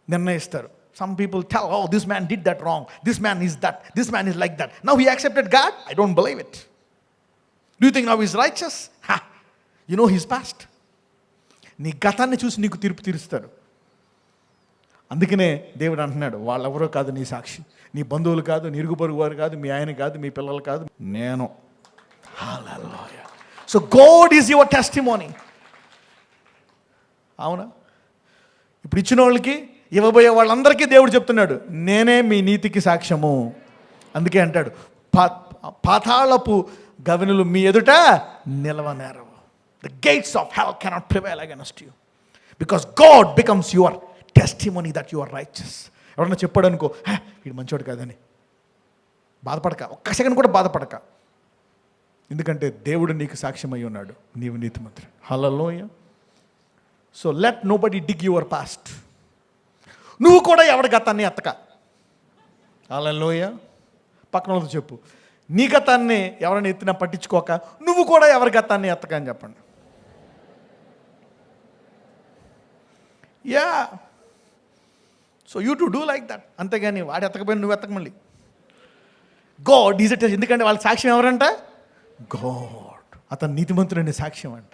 [SPEAKER 1] నిర్ణయిస్తారు. Some people tell, oh, this man did that wrong. This man is that. This man is like that. Now he accepted God? I don't believe it. Do you think now he's righteous? You know his past. నీ గతాన్ని చూసి నీకు తీర్పు తీరుస్తాడు. అందుకనే దేవుడు అంటున్నాడు, వాళ్ళెవరో కాదు నీ సాక్షి, నీ బంధువులు కాదు, నీ ఇరుగు పొరుగు వారు కాదు, మీ ఆయన కాదు, మీ పిల్లలు కాదు, నేను. Hallelujah. So God is your testimony. అవునా? ఇప్పుడు ఇచ్చిన వాళ్ళకి, ఇవ్వబోయే వాళ్ళందరికీ దేవుడు చెప్తున్నాడు, నేనే మీ నీతికి సాక్ష్యము. అందుకే అంటాడు, పాతాళపు గవినులు మీ ఎదుట నిలవనేరవు. The gates of hell cannot prevail against you, because God becomes your testimony that you are righteous. ఎవరన్నా చెప్పాడు అనుకో, వీడు మంచోడు కాదని బాధపడక, ఒక్క సెకండ్ కూడా బాధపడక. ఎందుకంటే దేవుడు నీకు సాక్ష్యం అయి ఉన్నాడు, నీవు నీతిమంతుడు. Hallelujah. So let nobody dig your past. నువ్వు కూడా ఎవరి గతాన్ని ఎత్తక. హల్లెలూయా. పక్కన వాళ్ళతో చెప్పు, నీ గతాన్ని ఎవరైనా ఎత్తినా పట్టించుకోక, నువ్వు కూడా ఎవరి గతాన్ని ఎత్తక అని చెప్పండి. Yeah, so you to do like that. అంతేగాని వాడు ఎత్తకపోయినా నువ్వు ఎత్తక మళ్ళీ. God is it. ఎందుకంటే వాళ్ళ సాక్ష్యం ఎవరంట? గాడ్. అతను నీతిమంతుడనే సాక్ష్యం అంట.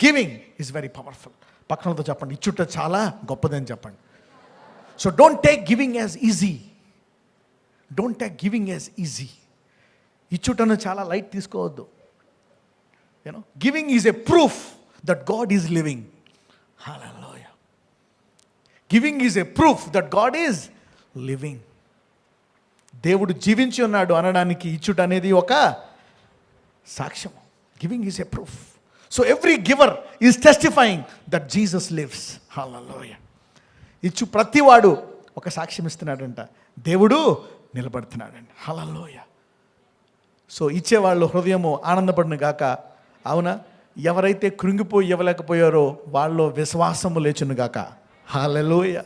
[SPEAKER 1] Giving is very powerful. పక్కనతో చెప్పండి, ఇచ్చుట చాలా గొప్పదని చెప్పండి. So don't take giving as easy. Don't take giving as easy. ఇచ్చుటను చాలా లైట్ తీసుకోవద్దు. You know, giving is a proof that God is living. Hallelujah. Giving is a proof that God is living. దేవుడు జీవించి ఉన్నాడు అనడానికి ఇచ్చుట అనేది ఒక సాక్ష్యం. Giving is a proof. So every giver is testifying that Jesus lives. Hallelujah. ఇచ్చు ప్రతివాడు ఒక సాక్ష్యం ఇస్తున్నాడంట, దేవుడు నిలబడుతున్నాడండి. హల్లెలూయా. సో ఇచ్చేవాళ్ళు హృదయము ఆనందపడిన గాక. అవునా, ఎవరైతే కృంగిపోయి ఇవ్వలేకపోయారో వాళ్ళు విశ్వాసము లేచును గాక. Hallelujah.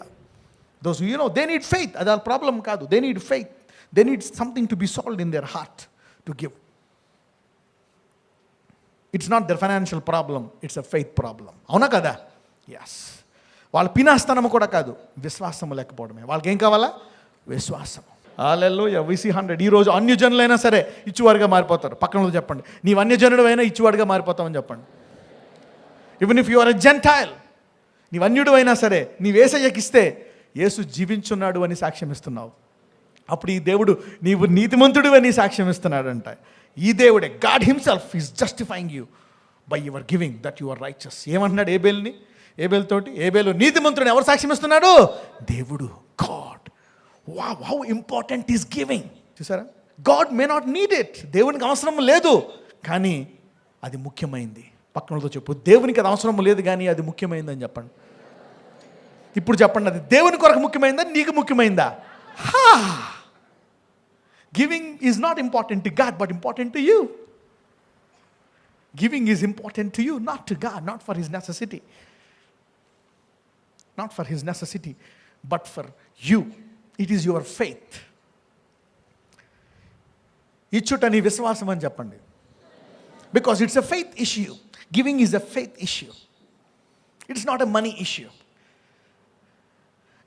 [SPEAKER 1] Those you know they need faith. అది వాళ్ళ ప్రాబ్లం కాదు. They need faith. They need something to be solved in their heart to give. It's not their financial problem, it's a faith problem. అవునా కదా? Yes. వాళ్ళ పినాస్తనము కూడా కాదు, విశ్వాసము లేకపోవడమే. వాళ్ళకి ఏం కావాలా? విశ్వాసము. హల్లెలూయా. VC 100 ఈరోజు అన్యజనులైనా సరే ఇచ్చువాడిగా మారిపోతారు. పక్కన చెప్పండి, నీవు అన్యజనుడు అయినా ఇచ్చువాడిగా మారిపోతావని చెప్పండి. Even if you are a gentile, నీవు అన్యుడు అయినా సరే నీవు యేసయ్యకి ఇస్తే యేసు జీవించున్నాడు అని సాక్ష్యం ఇస్తున్నావు. అప్పుడు ఈ దేవుడు నీవు నీతిమంతుడు అని సాక్ష్యం ఇస్తున్నాడంట. ఈ దేవుడే, God himself is justifying you by your giving that you are righteous. ఏమంటున్నాడు ఏబేల్ని? ఏబేల్తోటి, ఏబేలు నీతిమంతుడిని ఎవరు సాక్ష్యం ఇస్తున్నాడు? దేవుడు, God. Wow, how important is giving. చూసారా? God may not need it. దేవునికి అవసరం లేదు, కానీ అది ముఖ్యమైంది. పక్కనతో చెప్పు, దేవునికి అది అవసరం లేదు కానీ అది ముఖ్యమైందని చెప్పండి. ఇప్పుడు చెప్పండి, అది దేవుని కొరకు ముఖ్యమైందా, నీకు ముఖ్యమైందా? Giving is not important to God but important to you. Giving is important to you, not to God, not for his necessity. Not for his necessity, but for you. It is your faith. ఇచ్చుట నీ విశ్వాసం అని చెప్పండి. Because it's a faith issue. Giving is a faith issue. It's not a money issue.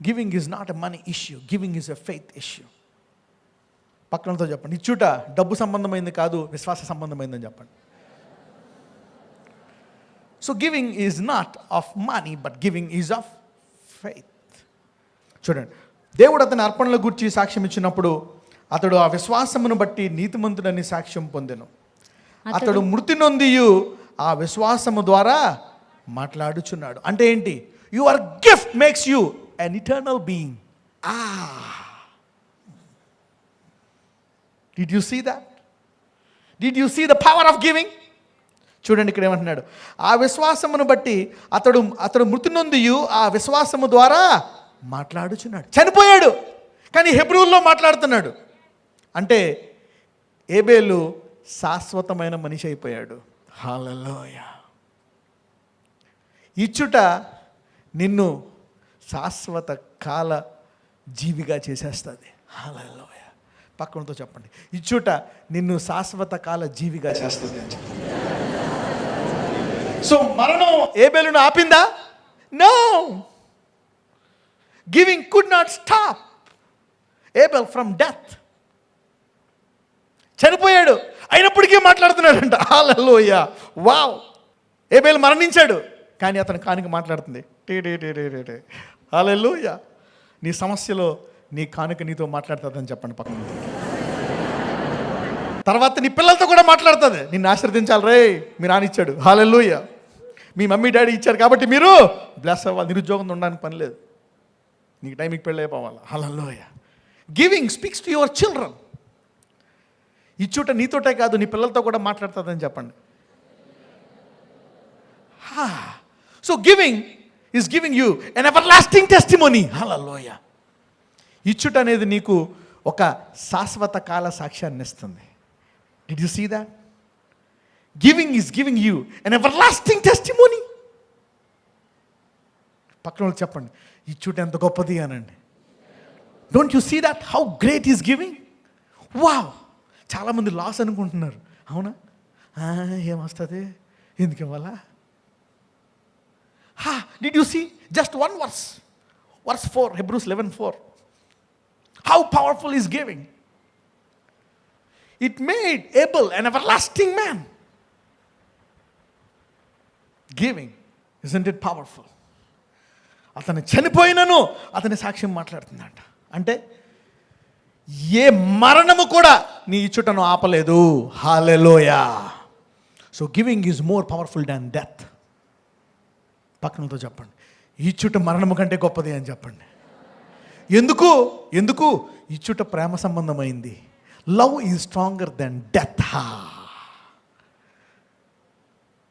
[SPEAKER 1] Giving is not a money issue. Giving is a faith issue. పక్కనతో చెప్పండి, ఇచ్చుట డబ్బు సంబంధమైంది కాదు, విశ్వాస సంబంధమైందని చెప్పండి. So giving is not of money, but giving is of faith. చూడండి, దేవుడు అతని అర్పణల గురించి సాక్ష్యం ఇచ్చినప్పుడు అతడు ఆ విశ్వాసమును బట్టి నీతిమంతుడని సాక్ష్యం పొందెను. అతడు మృతి నొందియు ఆ విశ్వాసము ద్వారా మాట్లాడుచున్నాడు. అంటే ఏంటి? Your gift makes you an eternal being. Did you see that? Did you see the power of giving? చూడండి, ఇక్కడ ఏమంటున్నాడు? ఆ విశ్వాసమును బట్టి అతడు మృతి నొందియు ఆ విశ్వాసము ద్వారా మాట్లాడుచున్నాడు. చనిపోయాడు కానీ హెబ్రూల్లో మాట్లాడుతున్నాడు. అంటే ఏబేలు శాశ్వతమైన మనిషి అయిపోయాడు. హల్లెలూయా. ఇచ్చుట నిన్ను శాశ్వత కాల జీవిగా చేసేస్తుంది. హల్లెలూయా. పక్కనతో చెప్పండి, ఇచ్చుట నిన్ను శాశ్వత కాల జీవిగా చేస్తుంది అని చెప్పండి. సో మరణం ఏబేలును ఆపిందా? No. Giving could not stop Abel from death. చనిపోయాడు అయినప్పటికీ మాట్లాడుతున్నాడంట. హల్లెలూయా. వావ్. ఏబేలు మరణించాడు కానీ అతని కానుక మాట్లాడుతుంది. టే. హల్లెలూయా. నీ సమస్యలో నీ కానుక నీతో మాట్లాడుతుందని చెప్పండి పక్కన. తర్వాత నీ పిల్లలతో కూడా మాట్లాడుతుంది. నిన్ను ఆశీర్వదించాలి రే, మీ నాన్న ఇచ్చాడు. హల్లెలూయా. మీ మమ్మీ డాడీ ఇచ్చారు కాబట్టి మీరు బ్లెస్ అవ్వాలి. నిరుద్యోగంతో ఉండడానికి పని లేదు, నీకు టైంకి పెళ్ళి అయిపోవాలి. Hallelujah. Giving speaks to your children. ఇచ్చుట నీతోటే కాదు, నీ పిల్లలతో కూడా మాట్లాడుతుందని చెప్పండి. So giving is giving you an everlasting testimony. Hallelujah. ఇచ్చుట అనేది నీకు ఒక శాశ్వత కాల సాక్ష్యాన్ని ఇస్తుంది. Did you see that? Giving is giving you an everlasting testimony. పక్కన వాళ్ళు చెప్పండి, ఇచ్చుట ఎంత గొప్పది అనండి. Don't you see that how great is giving? Wow. చాలామంది లాస్ అనుకుంటున్నారు. అవునా? ఏమొస్తుంది, ఎందుకు ఇవ్వాలా? Did you see just one verse 4, Hebrews 11:4. How powerful is giving. It made Abel an everlasting man. Giving, isn't it powerful? అతను చనిపోయినను అతని సాక్ష్యం మాట్లాడుతుందంట. అంటే ఏ మరణము కూడా నీ ఇచ్చుటను ఆపలేదు. Hallelujah. So giving is more powerful than death. పక్కనతో చెప్పండి, ఇచ్చుట మరణము కంటే గొప్పది అని చెప్పండి. ఎందుకు ఇచ్చుట ప్రేమ సంబంధమైంది. Love is stronger than death.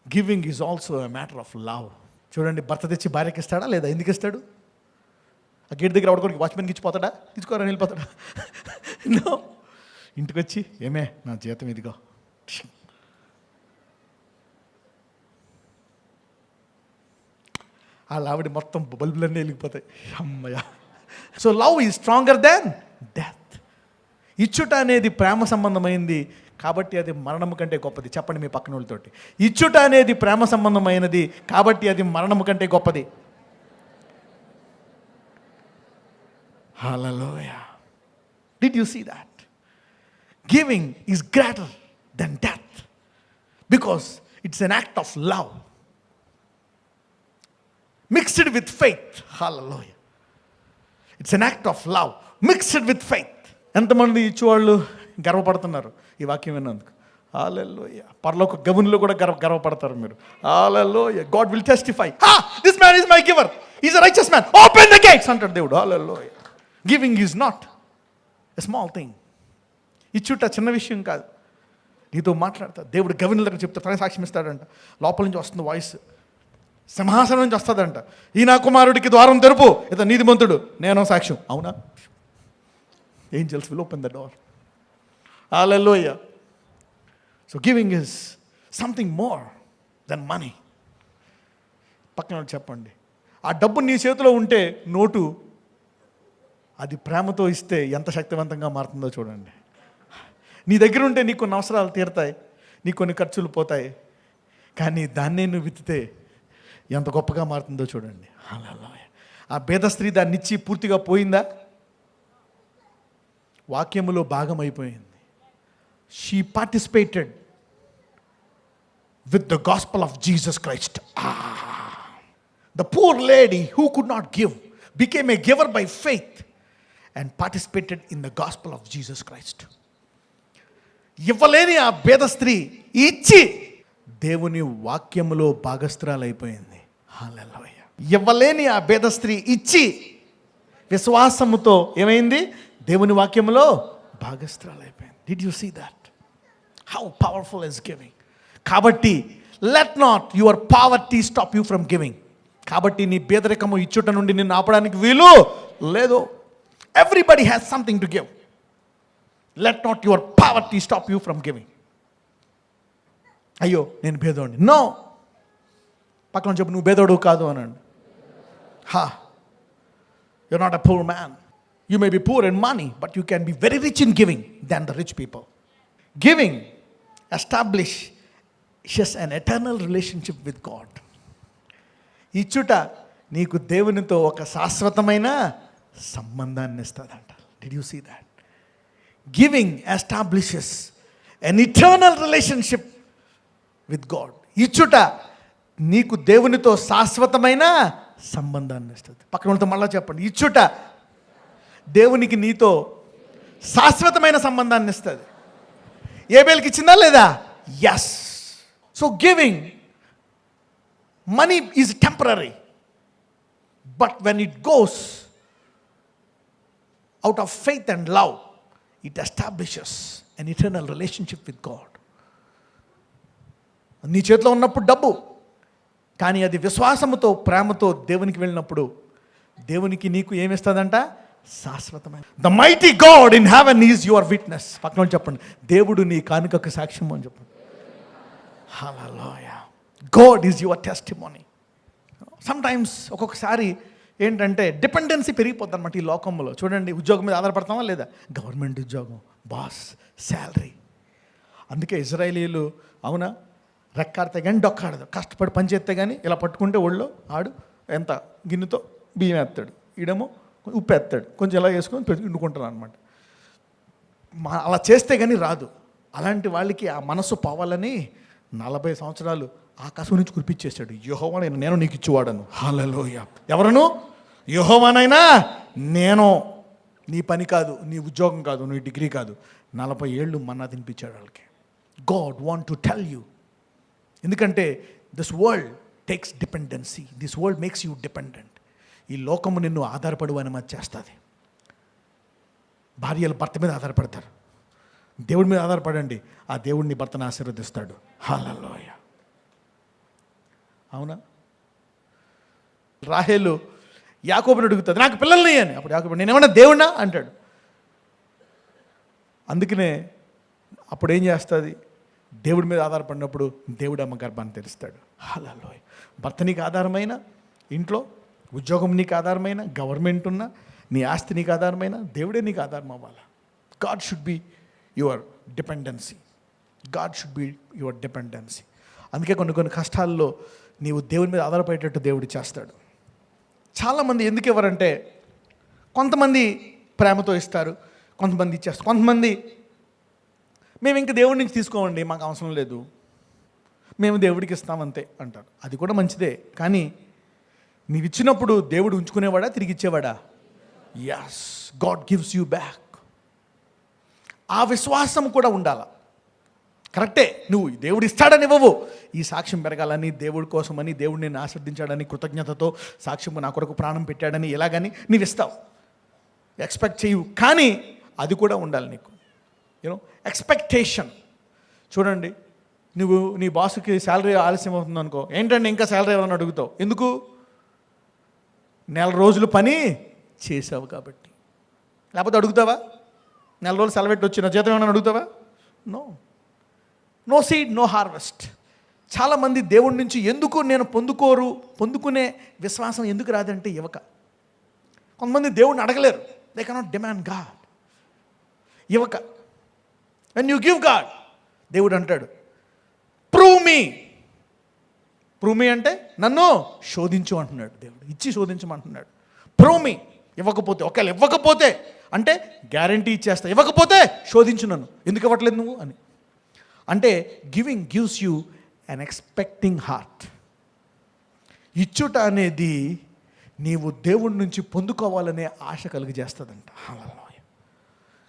[SPEAKER 1] Giving is also a matter of love. చూడండి, భర్త తెచ్చి భార్యకి ఇస్తాడా లేదా? ఎందుకు ఇస్తాడు? ఆ గేట్ దగ్గర ఆడుకోనికి వాచ్మెన్కి ఇచ్చిపోతాడా? ఇచ్చుకోరా వెళ్ళిపోతాడా? నో. ఇంటికి వచ్చి, ఏమే నా జీతం ఇదిగో, ఆ ఆవిడ మొత్తం బల్బులన్నీ వెలిగిపోతాయి. అమ్మయ్య. So love is stronger than death. ఇచ్చుట అనేది ప్రేమ సంబంధమైంది కాబట్టి అది మరణము కంటే గొప్పది. చెప్పండి మీ పక్కన వాళ్ళతోటి, ఇచ్చుట అనేది ప్రేమ సంబంధమైనది కాబట్టి అది మరణము కంటే గొప్పది. Hallelujah. Did you see that? Giving is greater than death because it's an act of love mixed with faith. Hallelujah. It's an act of love mixed with faith. ఎంతమంది ఇచ్చేవాళ్ళు గర్వపడుతున్నారు ఈ వాక్యం విన్నందుకు? హల్లెలూయా. పరలోక గవునిలో కూడా గర్వపడతారు మీరు. హల్లెలూయా. God will testify, this man is my giver, he's a righteous man, open the gates అంటాడు దేవుడు. Hallelujah. Giving is not a small thing. ఇచ్చుట చిన్న విషయం కాదు. నీతో మాట్లాడతా దేవుడు గవిని దగ్గర చెప్తా, తన సాక్ష్యం ఇస్తాడంట. లోపల నుంచి వస్తుంది వాయిస్, సింహాసనం నుంచి వస్తుందంట, ఈ నా కుమారుడికి ద్వారం తెరుపు, ఇతను నీతిమంతుడు, నేను సాక్ష్యం. అవునా? Angels will open the door. Hallelujah. So giving is something more than money. పక్కన చెప్పండి, ఆ డబ్బు నీ చేతిలో ఉంటే నోటు, అది ప్రేమతో ఇస్తే ఎంత శక్తివంతంగా మారుతుందో చూడండి. నీ దగ్గర ఉంటే నీకు కొన్ని అవసరాలు తీరుతాయి, నీకు కొన్ని ఖర్చులు పోతాయి, కానీ దాన్నే నువ్వు విత్తితే ఎంత గొప్పగా మారుతుందో చూడండి. హల్లెలూయా. ఆ పేద స్త్రీ దాన్ని ఇచ్చి పూర్తిగా పోయిందా? వాక్యములో భాగం అయిపోయింది. She participated with the gospel of Jesus Christ. The poor lady who could not give became a giver by faith and participated in the gospel of Jesus Christ. ఇవ్వలేని ఆ పేద స్త్రీ ఇచ్చి దేవుని వాక్యములో భాగస్థురాలైపోయింది. హల్లెలూయా. ఇవ్వలేని ఆ పేద స్త్రీ ఇచ్చి విశ్వాసముతో ఏమైంది? దేవుని వాక్యములో భాగస్థురాలైపోయింది. Did you see that? How powerful is giving. కాబట్టి let not your poverty stop you from giving. కాబట్టి నీ పేదరికము ఇచ్చుట నుండి నిన్ను ఆపడానికి వీలు లేదు. Everybody has something to give. Let not your poverty stop you from giving. అయ్యో నేను భేదోడిని. నో. పక్కన చెప్పు, నువ్వు భేదోడు కాదు అనండి. You're not a poor man. You may be poor in money, but you can be very rich in giving than the rich people. Giving establishes an eternal relationship with God. ఇచ్చుట నీకు దేవునితో ఒక శాశ్వతమైన సంబంధాన్ని ఇస్తుందంట. Did you see that? Giving establishes an eternal relationship with God. ఇచ్చుట నీకు దేవునితో శాశ్వతమైన సంబంధాన్ని ఇస్తుంది. పక్కన వాళ్ళతో మళ్ళా చెప్పండి, ఇచ్చుట దేవునికి నీతో శాశ్వతమైన సంబంధాన్ని ఇస్తుంది. ఏబేలుకి ఇచ్చిందా లేదా? Yes. So giving, money is temporary, but when it goes out of faith and love, it establishes an eternal relationship with God. నీ చేతిలో ఉన్నప్పుడు డబ్బు, కానీ అది విశ్వాసముతో ప్రేమతో దేవునికి వెళ్ళినప్పుడు దేవునికి నీకు ఏమిస్తుందంట? శాశ్వతమైన. The mighty God in heaven is your witness. పక్కన చెప్పండి, దేవుడు నీ కానుకకు సాక్ష్యం అని చెప్పండి. Hallelujah. God is your testimony. Sometimes ఒక్కొక్కసారి ఏంటంటే డిపెండెన్సీ పెరిగిపోద్ది అనమాట ఈ లోకంలో. చూడండి, ఉద్యోగం మీద ఆధారపడతామా లేదా? గవర్నమెంట్ ఉద్యోగం, బాస్, శాలరీ, అందుకే ఇజ్రాయేలీలు అవునా రెక్కాడితే కానీ డొక్కాడదు, కష్టపడి పని చేస్తే కానీ ఇలా పట్టుకుంటే ఒళ్ళో ఆడు ఎంత గిన్నెతో బియ్యం వేస్తాడు, ఈడేమో ఉప్పు వేస్తాడు, కొంచెం ఇలా వేసుకొని వండుకుంటారు అనమాట. అలా చేస్తే కానీ రాదు. అలాంటి వాళ్ళకి ఆ మనసు పోవాలని 40 సంవత్సరాలు ఆకాశం నుంచి కురిపించేశాడు. యెహోవా నేను నీకు ఇచ్చేవాడను. హల్లెలూయా. ఎవరను? యెహోవానైనా నేను. నీ పని కాదు, నీ ఉద్యోగం కాదు, నీ డిగ్రీ కాదు, 40 ఏళ్ళు మన్నా తినిపించాడు వాళ్ళకి. God want to tell you. ఎందుకంటే this world takes dependency, this world makes you dependent. ఈ లోకము నిన్ను ఆధారపడు అని చేస్తుంది. భార్యలు భర్త మీద ఆధారపడతారు, దేవుడి మీద ఆధారపడండి, ఆ దేవుడిని భర్తను ఆశీర్వదిస్తాడు. హల్లెలూయా. అవునా? రాహేలు యాకోబుని అడుగుతుంది, నాకు పిల్లల్ని అని. అప్పుడు యాకోబు, నేనేమన్నా దేవుడినా అంటాడు. అందుకనే అప్పుడు ఏం చేస్తుంది? దేవుడి మీద ఆధారపడినప్పుడు దేవుడు అమ్మ గర్భాన్ని తెరుస్తాడు. హల్లెలూయా. భర్త నీకు ఆధారమైన, ఇంట్లో ఉద్యోగం నీకు ఆధారమైన, గవర్నమెంట్ ఉన్న, నీ ఆస్తి నీకు ఆధారమైన, దేవుడే నీకు ఆధారం అవ్వాలి. God should be your dependency. God should be your dependency. అందుకే కొన్ని కష్టాల్లో నీవు దేవుని మీద ఆధారపడేటట్టు దేవుడు చేస్తాడు. చాలామంది ఎందుకు ఇవ్వరంటే, కొంతమంది ప్రేమతో ఇస్తారు, కొంతమంది ఇచ్చేస్తారు, కొంతమంది మేము ఇంక దేవుడి నుంచి తీసుకోమండి, మాకు అవసరం లేదు, మేము దేవుడికి ఇస్తామంతే అంటారు. అది కూడా మంచిదే, కానీ నీవు ఇచ్చినప్పుడు దేవుడు ఉంచుకునేవాడా, తిరిగి ఇచ్చేవాడా? Yes, God gives you back. ఆ విశ్వాసం కూడా ఉండాలి. కరెక్టే, నువ్వు దేవుడు ఇస్తాడని ఇవ్వవు, ఈ సాక్ష్యం పెరగాలని, దేవుడి కోసమని, దేవుడిని నేను ఆశ్రదించాడని, కృతజ్ఞతతో సాక్ష్యము నా కొరకు ప్రాణం పెట్టాడని ఎలాగని నీవు ఇస్తావు, ఎక్స్పెక్ట్ చేయవు. కానీ అది కూడా ఉండాలి నీకు, యూనో ఎక్స్పెక్టేషన్. చూడండి, నువ్వు నీ బాసుకి శాలరీ ఆలస్యం అవుతుంది అనుకో, ఏంటంటే ఇంకా శాలరీ ఏమైనా అడుగుతావు. ఎందుకు? నెల రోజులు పని చేసావు కాబట్టి. లేకపోతే అడుగుతావా? నెల రోజులు సెలవెట్టి వచ్చిన జీతం ఏమైనా అడుగుతావా? No. No seed no harvest. చాలామంది దేవుడి నుంచి ఎందుకు నేను పొందుకునే విశ్వాసం ఎందుకు రాదంటే ఇవ్వక. కొంతమంది దేవుడిని అడగలేరు, దే కెనాట్ డిమాండ్ గాడ్. ఇవ్వక. వెన్ యూ గివ్ గాడ్, దేవుడు అంటాడు ప్రూవ్ మీ అంటే నన్ను శోధించు అంటున్నాడు దేవుడు. ఇచ్చి శోధించమంటున్నాడు. Prove me. ఇవ్వకపోతే, ఒకవేళ ఇవ్వకపోతే అంటే గ్యారంటీ ఇచ్చేస్తా, ఇవ్వకపోతే శోధించు నన్ను, ఎందుకు ఇవ్వట్లేదు నువ్వు అని. అంటే giving gives you an expecting heart. ఇచ్చుట అనేది నీవు దేవుడి నుంచి పొందుకోవాలనే ఆశ కలిగజేస్తుందంట. Hallelujah.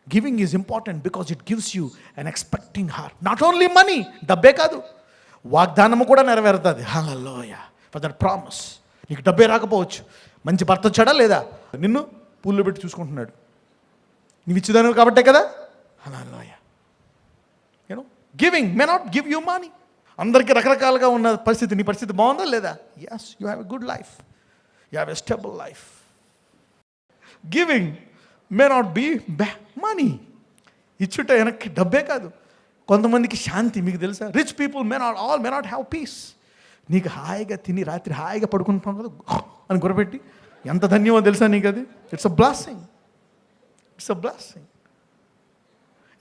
[SPEAKER 1] Giving is important because it gives you an expecting heart. Not only money, డబ్బే కాదు, వాగ్దానము కూడా నెరవేరుతుంది. హల్లెలూయా. For that promise. నీకు డబ్బే రాకపోవచ్చు, మంచి భర్త వచ్చాడా లేదా, నిన్ను పూల్లో పెట్టి చూసుకుంటున్నాడు, నీవు ఇచ్చేదాను కాబట్టే కదా. Hallelujah. You know giving may not give you money. అందరికీ రకరకాలుగా ఉన్న పరిస్థితి, నీ పరిస్థితి బాగుందా లేదా? Yes, you have a good life, you have a stable life. Giving may not be money. ఇచ్చుట వెనక్కి డబ్బే కాదు, కొంతమందికి శాంతి. మీకు తెలుసా, rich people may not have peace. నీకు హాయిగా తిని రాత్రి హాయిగా పడుకుంటున్నాం కదా అని గురపెట్టి, ఎంత ధన్యమో తెలుసా నీకు అది. It's a blessing. It's a blessing.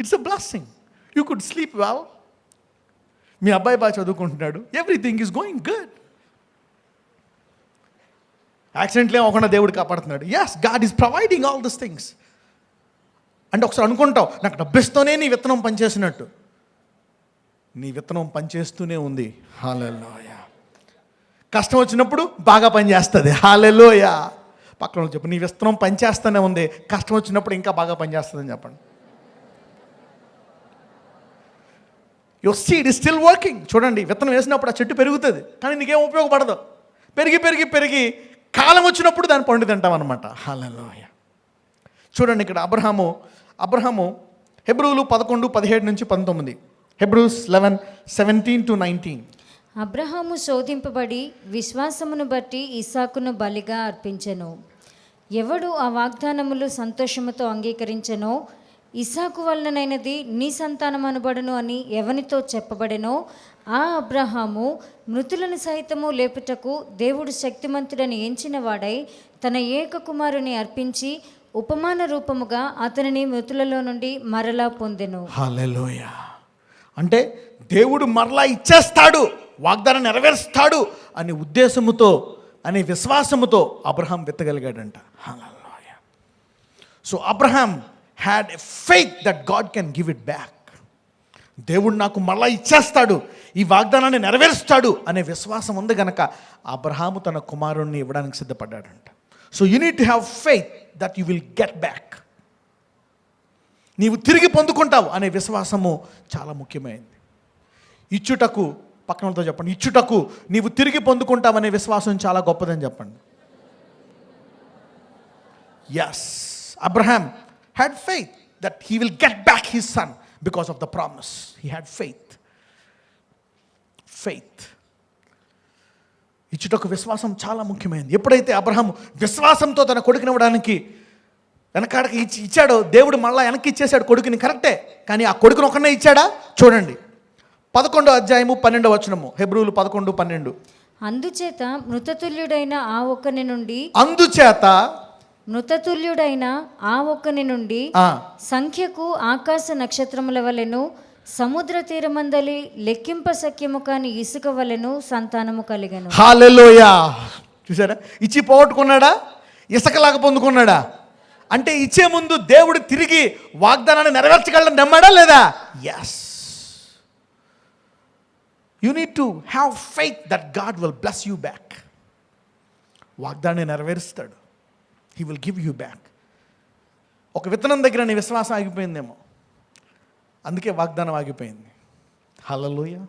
[SPEAKER 1] It's a blessing. You could sleep well. మీ అబ్బాయి బాగా చదువుకుంటున్నాడు, ఎవ్రీథింగ్ ఈజ్ గోయింగ్ గుడ్, యాక్సిడెంట్లు అవ్వకుండా దేవుడు కాపాడుతున్నాడు. Yes, God is providing all this things. అంటే ఒకసారి అనుకుంటావు, నాకు డబ్బిస్తూనే నీ విత్తనం పనిచేసినట్టు. నీ విత్తనం పనిచేస్తూనే ఉంది. హల్లెలూయా. కష్టం వచ్చినప్పుడు బాగా పనిచేస్తుంది. హల్లెలూయా. పక్కన చెప్పు, నీ విత్తనం పనిచేస్తూనే ఉంది, కష్టం వచ్చినప్పుడు ఇంకా బాగా పనిచేస్తుందని చెప్పండి. Your seed is still working. చూడండి, విత్తనం వేసినప్పుడు ఆ చెట్టు పెరుగుతుంది, కానీ నీకేం ఉపయోగపడదు. పెరిగి కాలం వచ్చినప్పుడు దాన్ని పండు తింటాం అనమాట. హల్లెలూయా. చూడండి, ఇక్కడ అబ్రహాము హెబ్రూలు 11:17-19. హెబ్రూస్ 11:17-19.
[SPEAKER 2] అబ్రహాము శోధింపబడి విశ్వాసమును బట్టి ఇస్సాకును బలిగా అర్పించెను. ఎవడు ఆ వాగ్దానములు సంతోషముతో అంగీకరించెనో, ఇస్సాకు వలనైనది నీ సంతానం అనబడును అని ఎవనితో చెప్పబడెనో, ఆ అబ్రహాము మృతులను సైతము లేపుటకు దేవుడు శక్తిమంతుడని ఎంచిన వాడై తన ఏక కుమారుని అర్పించి ఉపమాన రూపముగా అతనిని మృతులలో నుండి మరలా పొందెను.
[SPEAKER 1] హల్లెలూయా. అంటే దేవుడు మరలా ఇచ్చేస్తాడు, వాగ్దానం నెరవేరుస్తాడు అనే ఉద్దేశముతో, అనే విశ్వాసముతో అబ్రహాం విత్తగలిగాడంట. Hallelujah. So Abraham had a faith that God can give it back. దేవుడు నాకు మళ్ళా ఇచ్చేస్తాడు, ఈ వాగ్దానాన్ని నెరవేరుస్తాడు అనే విశ్వాసం ఉంది గనక అబ్రహాము తన కుమారుణ్ణి ఇవ్వడానికి సిద్ధపడ్డాడంట. So you need to have faith that you will get back. నీవు తిరిగి పొందుకుంటావు అనే విశ్వాసము చాలా ముఖ్యమైనది. ఇచ్చుటకు, పక్కనతో చెప్పండి, ఇచ్చుటకు నీవు తిరిగి పొందుకుంటావు అనే విశ్వాసం చాలా గొప్పదని చెప్పండి. Yes, Abraham had faith that he will get back his son because of the promise. He had faith. ఇచ్చుటకు విశ్వాసం చాలా ముఖ్యమైనది. ఎప్పుడైతే అబ్రహాము విశ్వాసంతో తన కొడుకునివ్వడానికి వెనకాడకి ఇచ్చాడో, దేవుడు మళ్ళీ వెనక్కి ఇచ్చేశాడు కొడుకుని, కరెక్టే. కానీ ఆ కొడుకుని ఒకనే ఇచ్చాడా? చూడండి 11వ అధ్యాయము 12వ వచనము, హెబ్రీయులు 11:12.
[SPEAKER 2] అందుచేత మృతతుల్యుడైన ఆ ఒక్కని నుండి సంఖ్యకు ఆకాశ నక్షత్రముల వలెను సముద్ర తీరమందలి లెక్కింప సఖ్యము కాని ఇసుక వలెను సంతానము కలిగెను.
[SPEAKER 1] హల్లెలూయా. చూసారా, ఇచ్చి పోగొట్టుకున్నాడా, ఇసుకలాగా పొందుకున్నాడా? అంటే ఇచ్చే ముందు దేవుడు తిరిగి వాగ్దానాన్ని నెరవేర్చగలని నమ్మాడా లేదా? Yes. You need to have faith that God will bless you back. వాగ్దానాన్ని నెరవేరుస్తాడు. He will give you back. ఒక విత్తనం దగ్గర నీ విశ్వాసం ఆగిపోయిందేమో, అందుకే వాగ్దానం ఆగిపోయింది. హల్లెలూయా.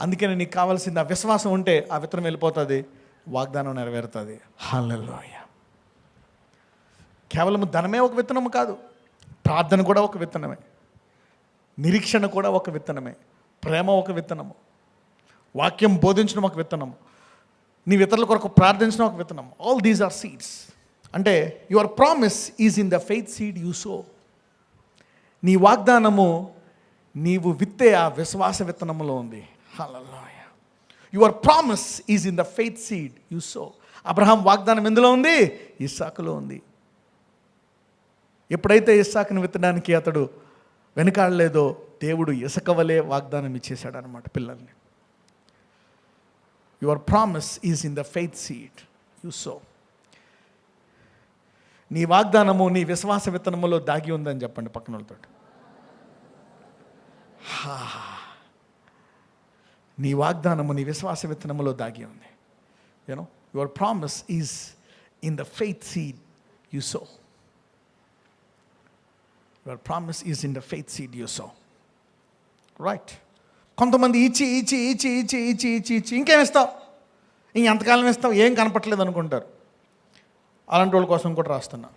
[SPEAKER 1] అందుకని నీకు కావాల్సింది ఆ విశ్వాసం ఉంటే ఆ విత్తనం వెళ్ళిపోతుంది, వాగ్దానం నెరవేరుతుంది. హల్లెలూయా. కేవలం ధనమే ఒక విత్తనము కాదు, ప్రార్థన కూడా ఒక విత్తనమే, నిరీక్షణ కూడా ఒక విత్తనమే, ప్రేమ ఒక విత్తనము, వాక్యం బోధించడం ఒక విత్తనము, నీ ఇతరుల కొరకు ప్రార్థించడం ఒక విత్తనము. All these are seeds. అంటే your promise is in the faith seed you sow. నీ వాగ్దానము నీవు విత్తే ఆ విశ్వాస విత్తనములో ఉంది. Hallelujah. Your promise is in the faith seed you sow. Abraham వాగ్దానం ఎందులో ఉంది? ఇస్సాకులో ఉంది. ఎప్పుడైతే ఇస్సాకును విత్తడానికి అతడు వెనుకాడలేదో, దేవుడు ఇసుక వలె వాగ్దానం ఇచ్చేశాడు అనమాట పిల్లల్ని. Your promise is in the faith seed you sow. నీ వాగ్దానము నీ విశ్వాస విత్తనములో దాగి ఉందని చెప్పండి పక్కన వాళ్ళతో. నీ వాగ్దానము నీ విశ్వాస విత్తనములో దాగి ఉంది. You know, your promise is in the faith seed you so. Your promise is in the faith seed you so. Right. కొంతమంది ఇచ్చి ఇచ్చి ఇచ్చి ఇచ్చి ఇచ్చి ఇచ్చి ఇచ్చి ఇంకేం ఇస్తావు, ఇంకెంతకాలం ఇస్తావు, ఏం కనపట్లేదు అనుకుంటారు. అలాంటి వాళ్ళ కోసం కూడా రాస్తున్నా.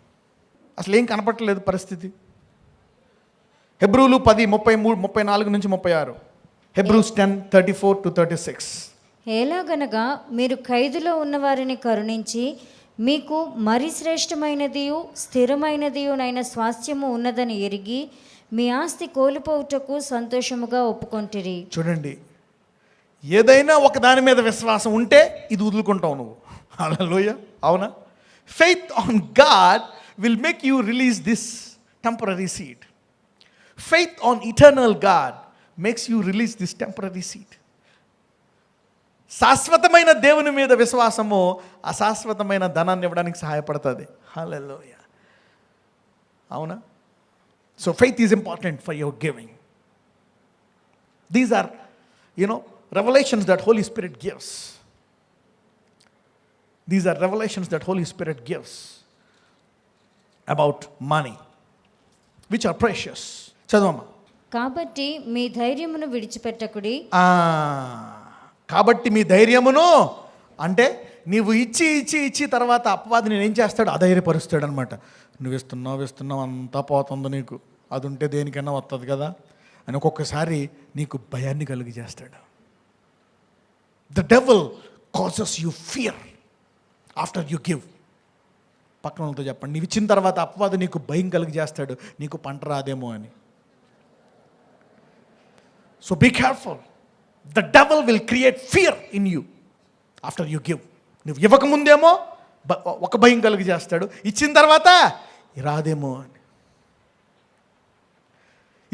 [SPEAKER 1] అసలు ఏం కనపట్టలేదు పరిస్థితి. హెబ్రీయులు 10:33-34. హెబ్రూస్ 10:34-36.
[SPEAKER 2] ఎలాగనగా మీరు ఖైదులో ఉన్నవారిని కరుణించి మీకు మరి శ్రేష్టమైనదియు స్థిరమైనదియునైన స్వాస్థ్యము ఉన్నదని ఎరిగి మీ ఆస్తి కోల్పోవుటకు సంతోషముగా ఒప్పుకొంటిరి.
[SPEAKER 1] చూడండి, ఏదైనా ఒక దాని మీద విశ్వాసం ఉంటే ఇది వదులుకుంటావు నువ్వు. హల్లెలూయా. అవునా? Faith on God will make you release this temporary seed. Faith on eternal God makes you release this temporary seed. శాశ్వతమైన దేవుని మీద విశ్వాసము అశాశ్వతమైన ధనాన్ని ఇవ్వడానికి సహాయపడుతుంది. హల్లెలూయా. అవునా? So faith is important for your giving. These are revelations that Holy Spirit gives. These are revelations that Holy Spirit gives about money, which are precious. చదవమ్మా.
[SPEAKER 2] కాబట్టి మీ ధైర్యమును విడిచిపెట్టకుడి.
[SPEAKER 1] కాబట్టి మీ ధైర్యమును అంటే నీవు ఇచ్చి ఇచ్చి ఇచ్చి తర్వాత అపవాది నేను ఏం చేస్తాడు? అధైర్యపరుస్తాడు అనమాట. నువ్వు ఇస్తున్నావు అంతా పోతుంది, నీకు అది ఉంటే దేనికైనా వస్తుంది కదా అని ఒక్కొక్కసారి నీకు భయాన్ని కలిగి చేస్తాడు. The devil causes you fear after you give. పక్కన వాళ్ళతో చెప్పండి, నీవు ఇచ్చిన తర్వాత అపవాది నీకు భయం కలిగి చేస్తాడు, నీకు పంట రాదేమో అని. So be careful. The devil will create fear in you after you give. నువ్వు ఇవ్వకముందేమో ఒక భయం కలిగి చేస్తాడు, ఇచ్చిన తర్వాత రాదేమో అని.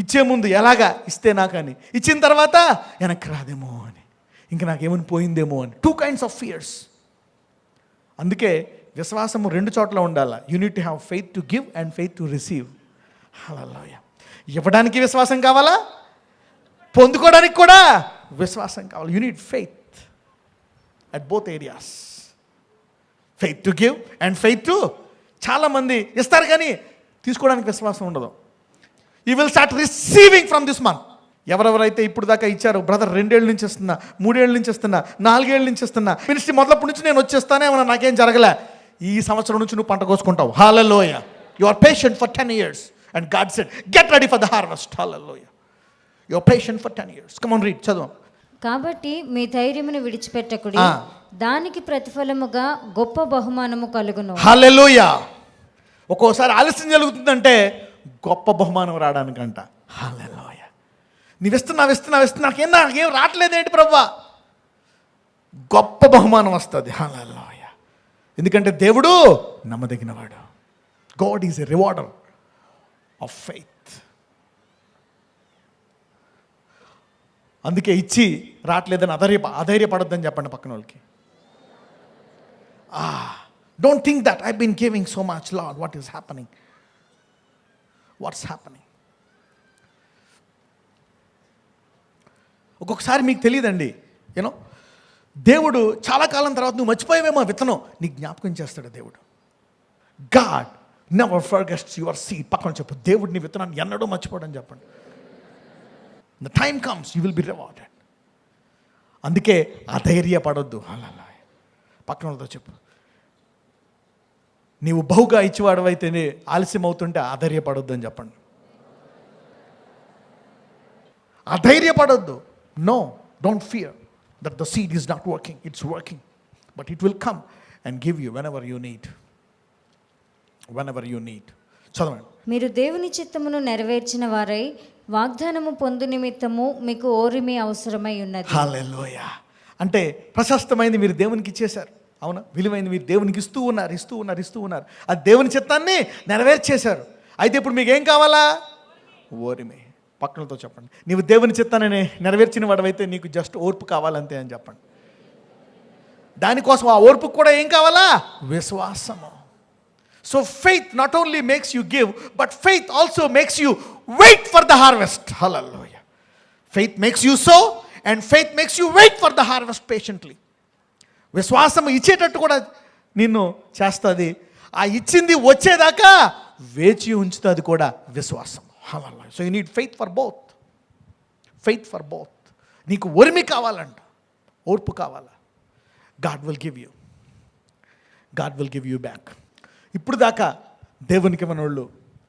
[SPEAKER 1] ఇచ్చే ముందు ఎలాగా ఇస్తే నాకని, ఇచ్చిన తర్వాత వెనక్కి రాదేమో అని, ఇంక నాకేమని పోయిందేమో అని. 2 kinds of fears. అందుకే విశ్వాసము 2 చోట్ల ఉండాలి. You need to have faith to give and faith to receive. Hallelujah. ఇవ్వడానికి విశ్వాసం కావాలా, పొందుకోవడానికి కూడా విశ్వాసం కావాలి. You need faith at both areas. Faith to give and faith to, చాలామంది ఇస్తారు కానీ తీసుకోవడానికి విశ్వాసం ఉండదు. You will start receiving from this month. ఎవరెవరైతే ఇప్పుడు దాకా ఇచ్చారో, బ్రదర్ 2 ఏళ్ళ నుంచి ఇస్తున్నా, 3 ఏళ్ళ నుంచి ఇస్తున్నా, 4 ఏళ్ళ నుంచి ఇస్తున్నా, మినిస్ట్రీ మొదలప్పటి నుంచి నేను వచ్చేస్తానే ఏమన్నా నాకేం జరగలే, ఈ సంవత్సరం నుంచి నువ్వు పంట కోసుకుంటావు. Hallelujah. You are patient for 10 years and God said get ready for the harvest. Hallelujah. You are patient for 10 years. Come on, read. చదువు.
[SPEAKER 2] కాబట్టి మీ ధైర్యమును విడిచిపెట్టకుడి, దానికి ప్రతిఫలముగా గొప్ప బహుమానము కలుగును.
[SPEAKER 1] హల్లెలూయా. ఒక్కోసారి ఆలస్యం జరుగుతుందంటే గొప్ప బహుమానం రావడానికంట. హల్లెలూయా. నీవిస్తున్నా నాకేం రావట్లేదేంటి ప్రభువా, గొప్ప బహుమానం వస్తుంది. హల్లెలూయా. ఎందుకంటే దేవుడు నమ్మదగినవాడు. God is a rewarder of faith. అందుకే ఇచ్చి రావట్లేదని అధైర్యపడొద్దని చెప్పండి పక్కన వాళ్ళకి. Don't think that I been giving so much Lord, what is happening, what's happening. ఒక్కొక్కసారి మీకు తెలియదండి, యూనో, దేవుడు చాలా కాలం తర్వాత నువ్వు మర్చిపోయావేమో విత్తనం, నీకు జ్ఞాపకం చేస్తాడు దేవుడు. God never forgets your seed. పక్కన చెప్పు, దేవుడు నీ విత్తనాన్ని ఎన్నడూ మర్చిపోవడం చెప్పండి. The time comes you will be rewarded. అందుకే అధైర్యపడొద్దు. అలా పక్కనతో చెప్పు, నీవు బహుగా ఇచ్చివాడవైతేనే ఆలస్యం అవుతుంటే అధైర్యపడొద్దు అని చెప్పండి. అధైర్యపడొద్దు. No, don't fear that the seed is not working. It's working, but it will come and give you whenever you need. చదవండి.
[SPEAKER 2] మీరు దేవుని చిత్తమును నెరవేర్చిన వారై వాగ్దానము పొందు నిమిత్తము మీకు ఓరిమి అవసరమై ఉన్నది.
[SPEAKER 1] హల్లెలూయా. అంటే ప్రశస్తమైంది మీరు దేవునికి ఇచ్చేశారు, అవునా? విలువైంది మీరు దేవునికి ఇస్తూ ఉన్నారు. అది దేవుని చిత్తాన్ని నెరవేర్చేశారు. అయితే ఇప్పుడు మీకు ఏం కావాలా? ఓరిమి. పక్కనతో చెప్పండి, నీవు దేవుని చిత్తాన్ని నెరవేర్చిన వాడవైతే నీకు జస్ట్ ఓర్పు కావాలంతే అని చెప్పండి. దానికోసం ఆ ఓర్పుకు కూడా ఏం కావాలా? విశ్వాసము. So faith not only makes you give, but faith also makes you wait for the harvest. Hallelujah. Faith makes you sow and faith makes you wait for the harvest patiently. విశ్వాసం ఇచ్చేటట్టు కూడా నిన్ను చేస్తుంది. ఆ ఇచ్చింది వచ్చేదాకా వేచి ఉంచుతుంది కూడా విశ్వాసం. Hallelujah. So you need faith for both. Faith for both. నీకు ఓర్మి కావాలంట, ఓర్పు కావాలా? God will give you. God will give you back. ఇప్పుడు దాకా దేవునికి ఇవ్వని వాళ్ళు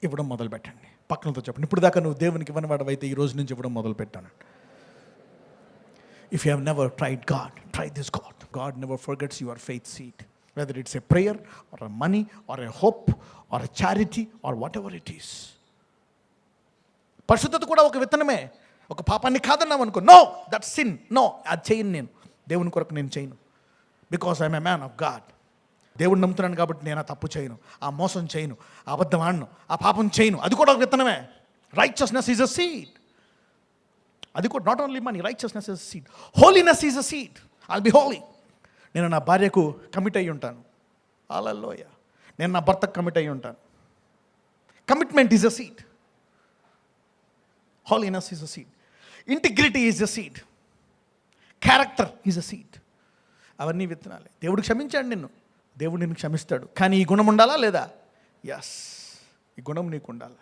[SPEAKER 1] ఇవ్వడం మొదలు పెట్టండి. పక్కనతో చెప్పండి, ఇప్పుడు దాకా నువ్వు దేవునికి ఇవ్వని వాడవైతే ఈ రోజు నుంచి ఇవ్వడం మొదలు పెట్టాను. If you have never tried God, try this God. God never forgets your faith seed, whether it's a prayer or a money or a hope or a charity or whatever it is. పరిశుద్ధత కూడా ఒక విత్తనమే. ఒక పాపాన్ని కాదన్నాం అనుకో, no, that sin, no, అది చేయను, నేను దేవుని కొరకు నేను చేయను, because I'm a man of God. దేవుడు నమ్ముతున్నాను కాబట్టి నేను ఆ తప్పు చేయను, ఆ మోసం చేయను, ఆ అబద్ధం ఆడను, ఆ పాపం చేయను. అది కూడా ఒక విత్తనమే. Righteousness is a seed. అది కూడా not only money, righteousness is a seed. Holiness is a seed. I'll be Holi. నేను నా భార్యకు కమిట్ అయ్యి ఉంటాను. హల్లెలూయా. నేను నా భర్తకు కమిట్ అయ్యి ఉంటాను. Commitment is a seed. Holiness is a seed. Integrity is a seed. Character is a seed. అవన్నీ విత్తనాలే. దేవుడు క్షమించాడు నిన్ను, దేవుడు నిన్ను క్షమిస్తాడు. కానీ ఈ గుణం ఉండాలా లేదా? ఎస్, ఈ గుణం నీకు ఉండాలా.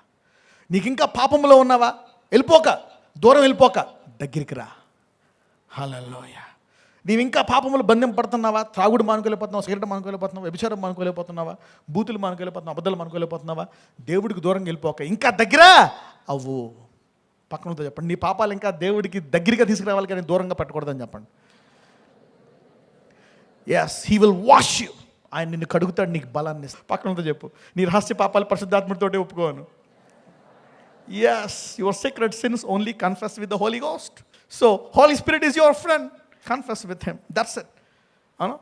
[SPEAKER 1] నీకు ఇంకా పాపంలో ఉన్నావా? దూరం వెళ్ళిపోక దగ్గరికి రా. హల్లెలూయా. నీవు ఇంకా పాపములు బంధం పడుతున్నావా? త్రాగుడు మానుకోలేకపోతున్నావా? సిగరెట్ మానుకోలేకపోతున్నావా? వ్యభిచారం మానుకోలేకపోతున్నావా? బూతులు మానుకోలేకపోతున్నావా? అబద్ధాలు మానుకోలేకపోతున్నావా? దేవుడికి దూరంగా వెళ్ళిపోక ఇంకా దగ్గర అవ్వు. పక్కనతో చెప్పండి, నీ పాపాలు ఇంకా దేవుడికి దగ్గరగా తీసుకురావాలి కానీ దూరంగా పెట్టకూడదని చెప్పండి. Yes, he will wash you. ఆయన నిన్ను కడుగుతాడు, నీకు బలాన్ని ఇస్తాడు. పక్కనతో చెప్పు, నీ రహస్య పాపాలు పరిశుద్ధాత్మతోటే ఒప్పుకోను. Yes, your secret sins only confess with the Holy Ghost. So Holy Spirit is your friend, confess with him, that's it. అవును,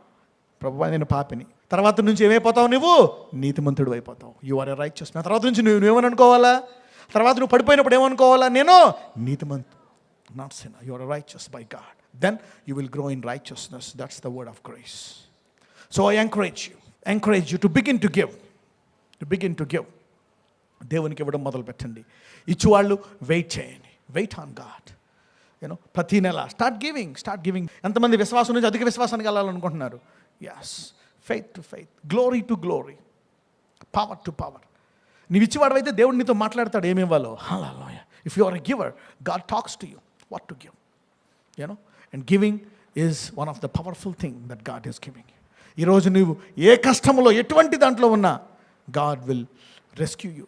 [SPEAKER 1] ప్రభువా నేను పాపిని. తర్వాత నుంచి ఏమైపోతావు? నువ్వు నీతిమంతుడు అయిపోతావు. You are a righteous man. తర్వాత నుంచి నువ్వేమని అనుకోవాలా? తర్వాత నువ్వు పడిపోయినప్పుడు ఏమనుకోవాలా, నేను నీతిమంతు, not sinner, you are righteous by God. Then you will grow in righteousness. That's the word of grace. So I encourage you to begin to give. దేవునికి ఇవ్వడం మొదలు పెట్టండి. ఇచ్చేవాళ్ళు వెయిట్ చేయండి, వెయిట్ ఆన్ గాడ్. ప్రతి నెల స్టార్ట్ గివింగ్. ఎంతమంది విశ్వాసం నుంచి అధిక విశ్వాసానికి వెళ్ళాలనుకుంటున్నారు? yes, faith to faith, glory to glory, power to power. నీవు ఇచ్చేవాడు అయితే దేవుడు నీతో మాట్లాడతాడు ఏమి ఇవ్వాలో. hallelujah. If you are a giver, God talks to you what to give. And giving is one of the powerful thing that God is giving you. ఈరోజు నువ్వు ఏ కష్టంలో ఎటువంటి దాంట్లో ఉన్నా God will rescue you.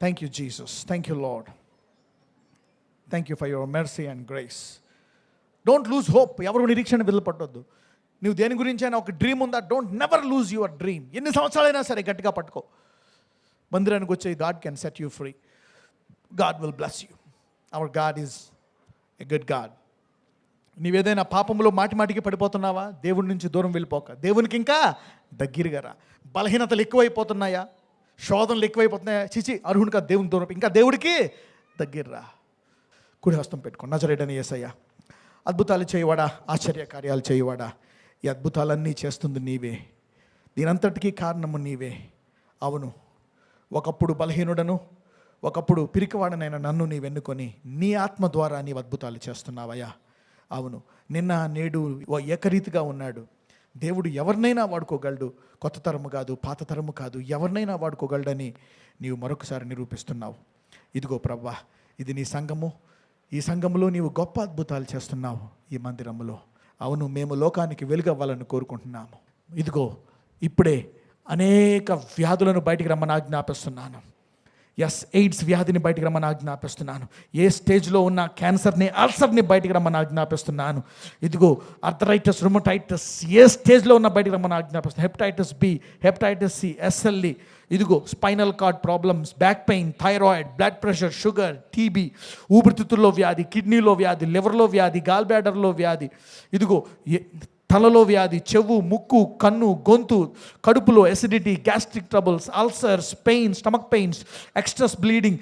[SPEAKER 1] Thank you, Jesus. Thank you, Lord. Thank you for your mercy and grace. Don't lose hope. ఎవరు నిరీక్షణ వదిలిపెట్టొద్దు. నువ్వు దేని గురించి అయినా ఒక డ్రీమ్ ఉందా, don't never lose your dream. ఎన్ని సంవత్సరాలైనా సరే గట్టిగా పట్టుకో. మందిరానికి వచ్చే God can set you free. God will bless you. Our God is a good God. నీవేదైనా పాపంలో మాటికి పడిపోతున్నావా, దేవుడి నుంచి దూరం వెళ్ళిపోక, దేవునికి ఇంకా దగ్గరగా రా. బలహీనతలు ఎక్కువైపోతున్నాయా, శోధనలు ఎక్కువైపోతున్నాయా, చిచి అర్హునిగా దేవుని దూరం, ఇంకా దేవుడికి దగ్గర రా. కుడి హస్తం పెట్టుకో. నజరేయుడైన యేసయ్య, అద్భుతాలు చేయవాడా, ఆశ్చర్య కార్యాలు చేయవాడా, ఈ అద్భుతాలన్నీ చేస్తుంది నీవే, దీనంతటికీ కారణము నీవే. అవును, ఒకప్పుడు బలహీనుడను, ఒకప్పుడు పిరికివాడనైన నన్ను నీవెన్నుకొని నీ ఆత్మ ద్వారా నీవు అద్భుతాలు చేస్తున్నావయ్యా. అవును, నిన్న నేడు ఏకరీతిగా ఉన్నాడు దేవుడు. ఎవరినైనా వాడుకోగలడు, కొత్త తరము కాదు, పాత తరము కాదు, ఎవరినైనా వాడుకోగలడని నీవు మరొకసారి నిరూపిస్తున్నావు. ఇదిగో ప్రభువా, ఇది నీ సంఘము, ఈ సంఘంలో నీవు గొప్ప అద్భుతాలు చేస్తున్నావు ఈ మందిరములో. అవును, మేము లోకానికి వెలుగవ్వాలని కోరుకుంటున్నాము. ఇదిగో ఇప్పుడే అనేక వ్యాధులను బయటికి రమ్మని ఆజ్ఞాపిస్తున్నాను. ఎయిడ్స్ వ్యాధిని బయటికి రమ్మని ఆజ్ఞాపిస్తున్నాను. ఏ స్టేజ్లో ఉన్న క్యాన్సర్ని, అల్సర్ని బయటికి రమ్మని ఆజ్ఞాపిస్తున్నాను. ఇదిగో ఆర్థరైటిస్, రుమటైటిస్ ఏ స్టేజ్లో ఉన్న బయటికి రమ్మని ఆజ్ఞాపిస్తున్నాను. Hepatitis B, hepatitis C, SLE, ఇదిగో spinal cord problems, back pain, thyroid, blood pressure, sugar, TB, ఊపిరితిత్తుల్లో వ్యాధి, కిడ్నీలో వ్యాధి, లివర్లో వ్యాధి, గాల్ బ్లాడర్లో వ్యాధి, ఇదిగో తలలో వ్యాధి, చెవు, ముక్కు, కన్ను, గొంతు, కడుపులో acidity, gastric troubles, ulcers, pains, stomach pains, extras bleeding,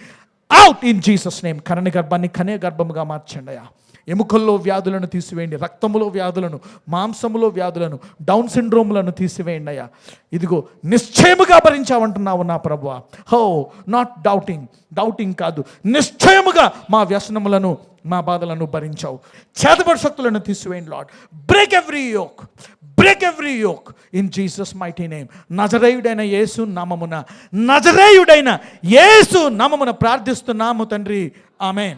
[SPEAKER 1] out in Jesus name. కరణి గర్భాన్ని కనే గర్భముగా మార్చండి అయ్యా. ఎముకల్లో వ్యాధులను తీసివేయండి, రక్తములో వ్యాధులను, మాంసములో వ్యాధులను, డౌన్ సిండ్రోములను తీసివేయండి అయ్యా. ఇదిగో నిశ్చయముగా భరించావంటున్నావు నా ప్రభువా. హో, నాట్ డౌటింగ్ కాదు, నిశ్చయముగా మా వ్యసనములను, మా బాధలను భరించావు. చేతబడి శక్తులను తీసివేయండి Lord. Break every yoke in Jesus mighty name. నజరేయుడైన యేసు నామమున ప్రార్థిస్తున్నాము తండ్రి. ఆమేన్.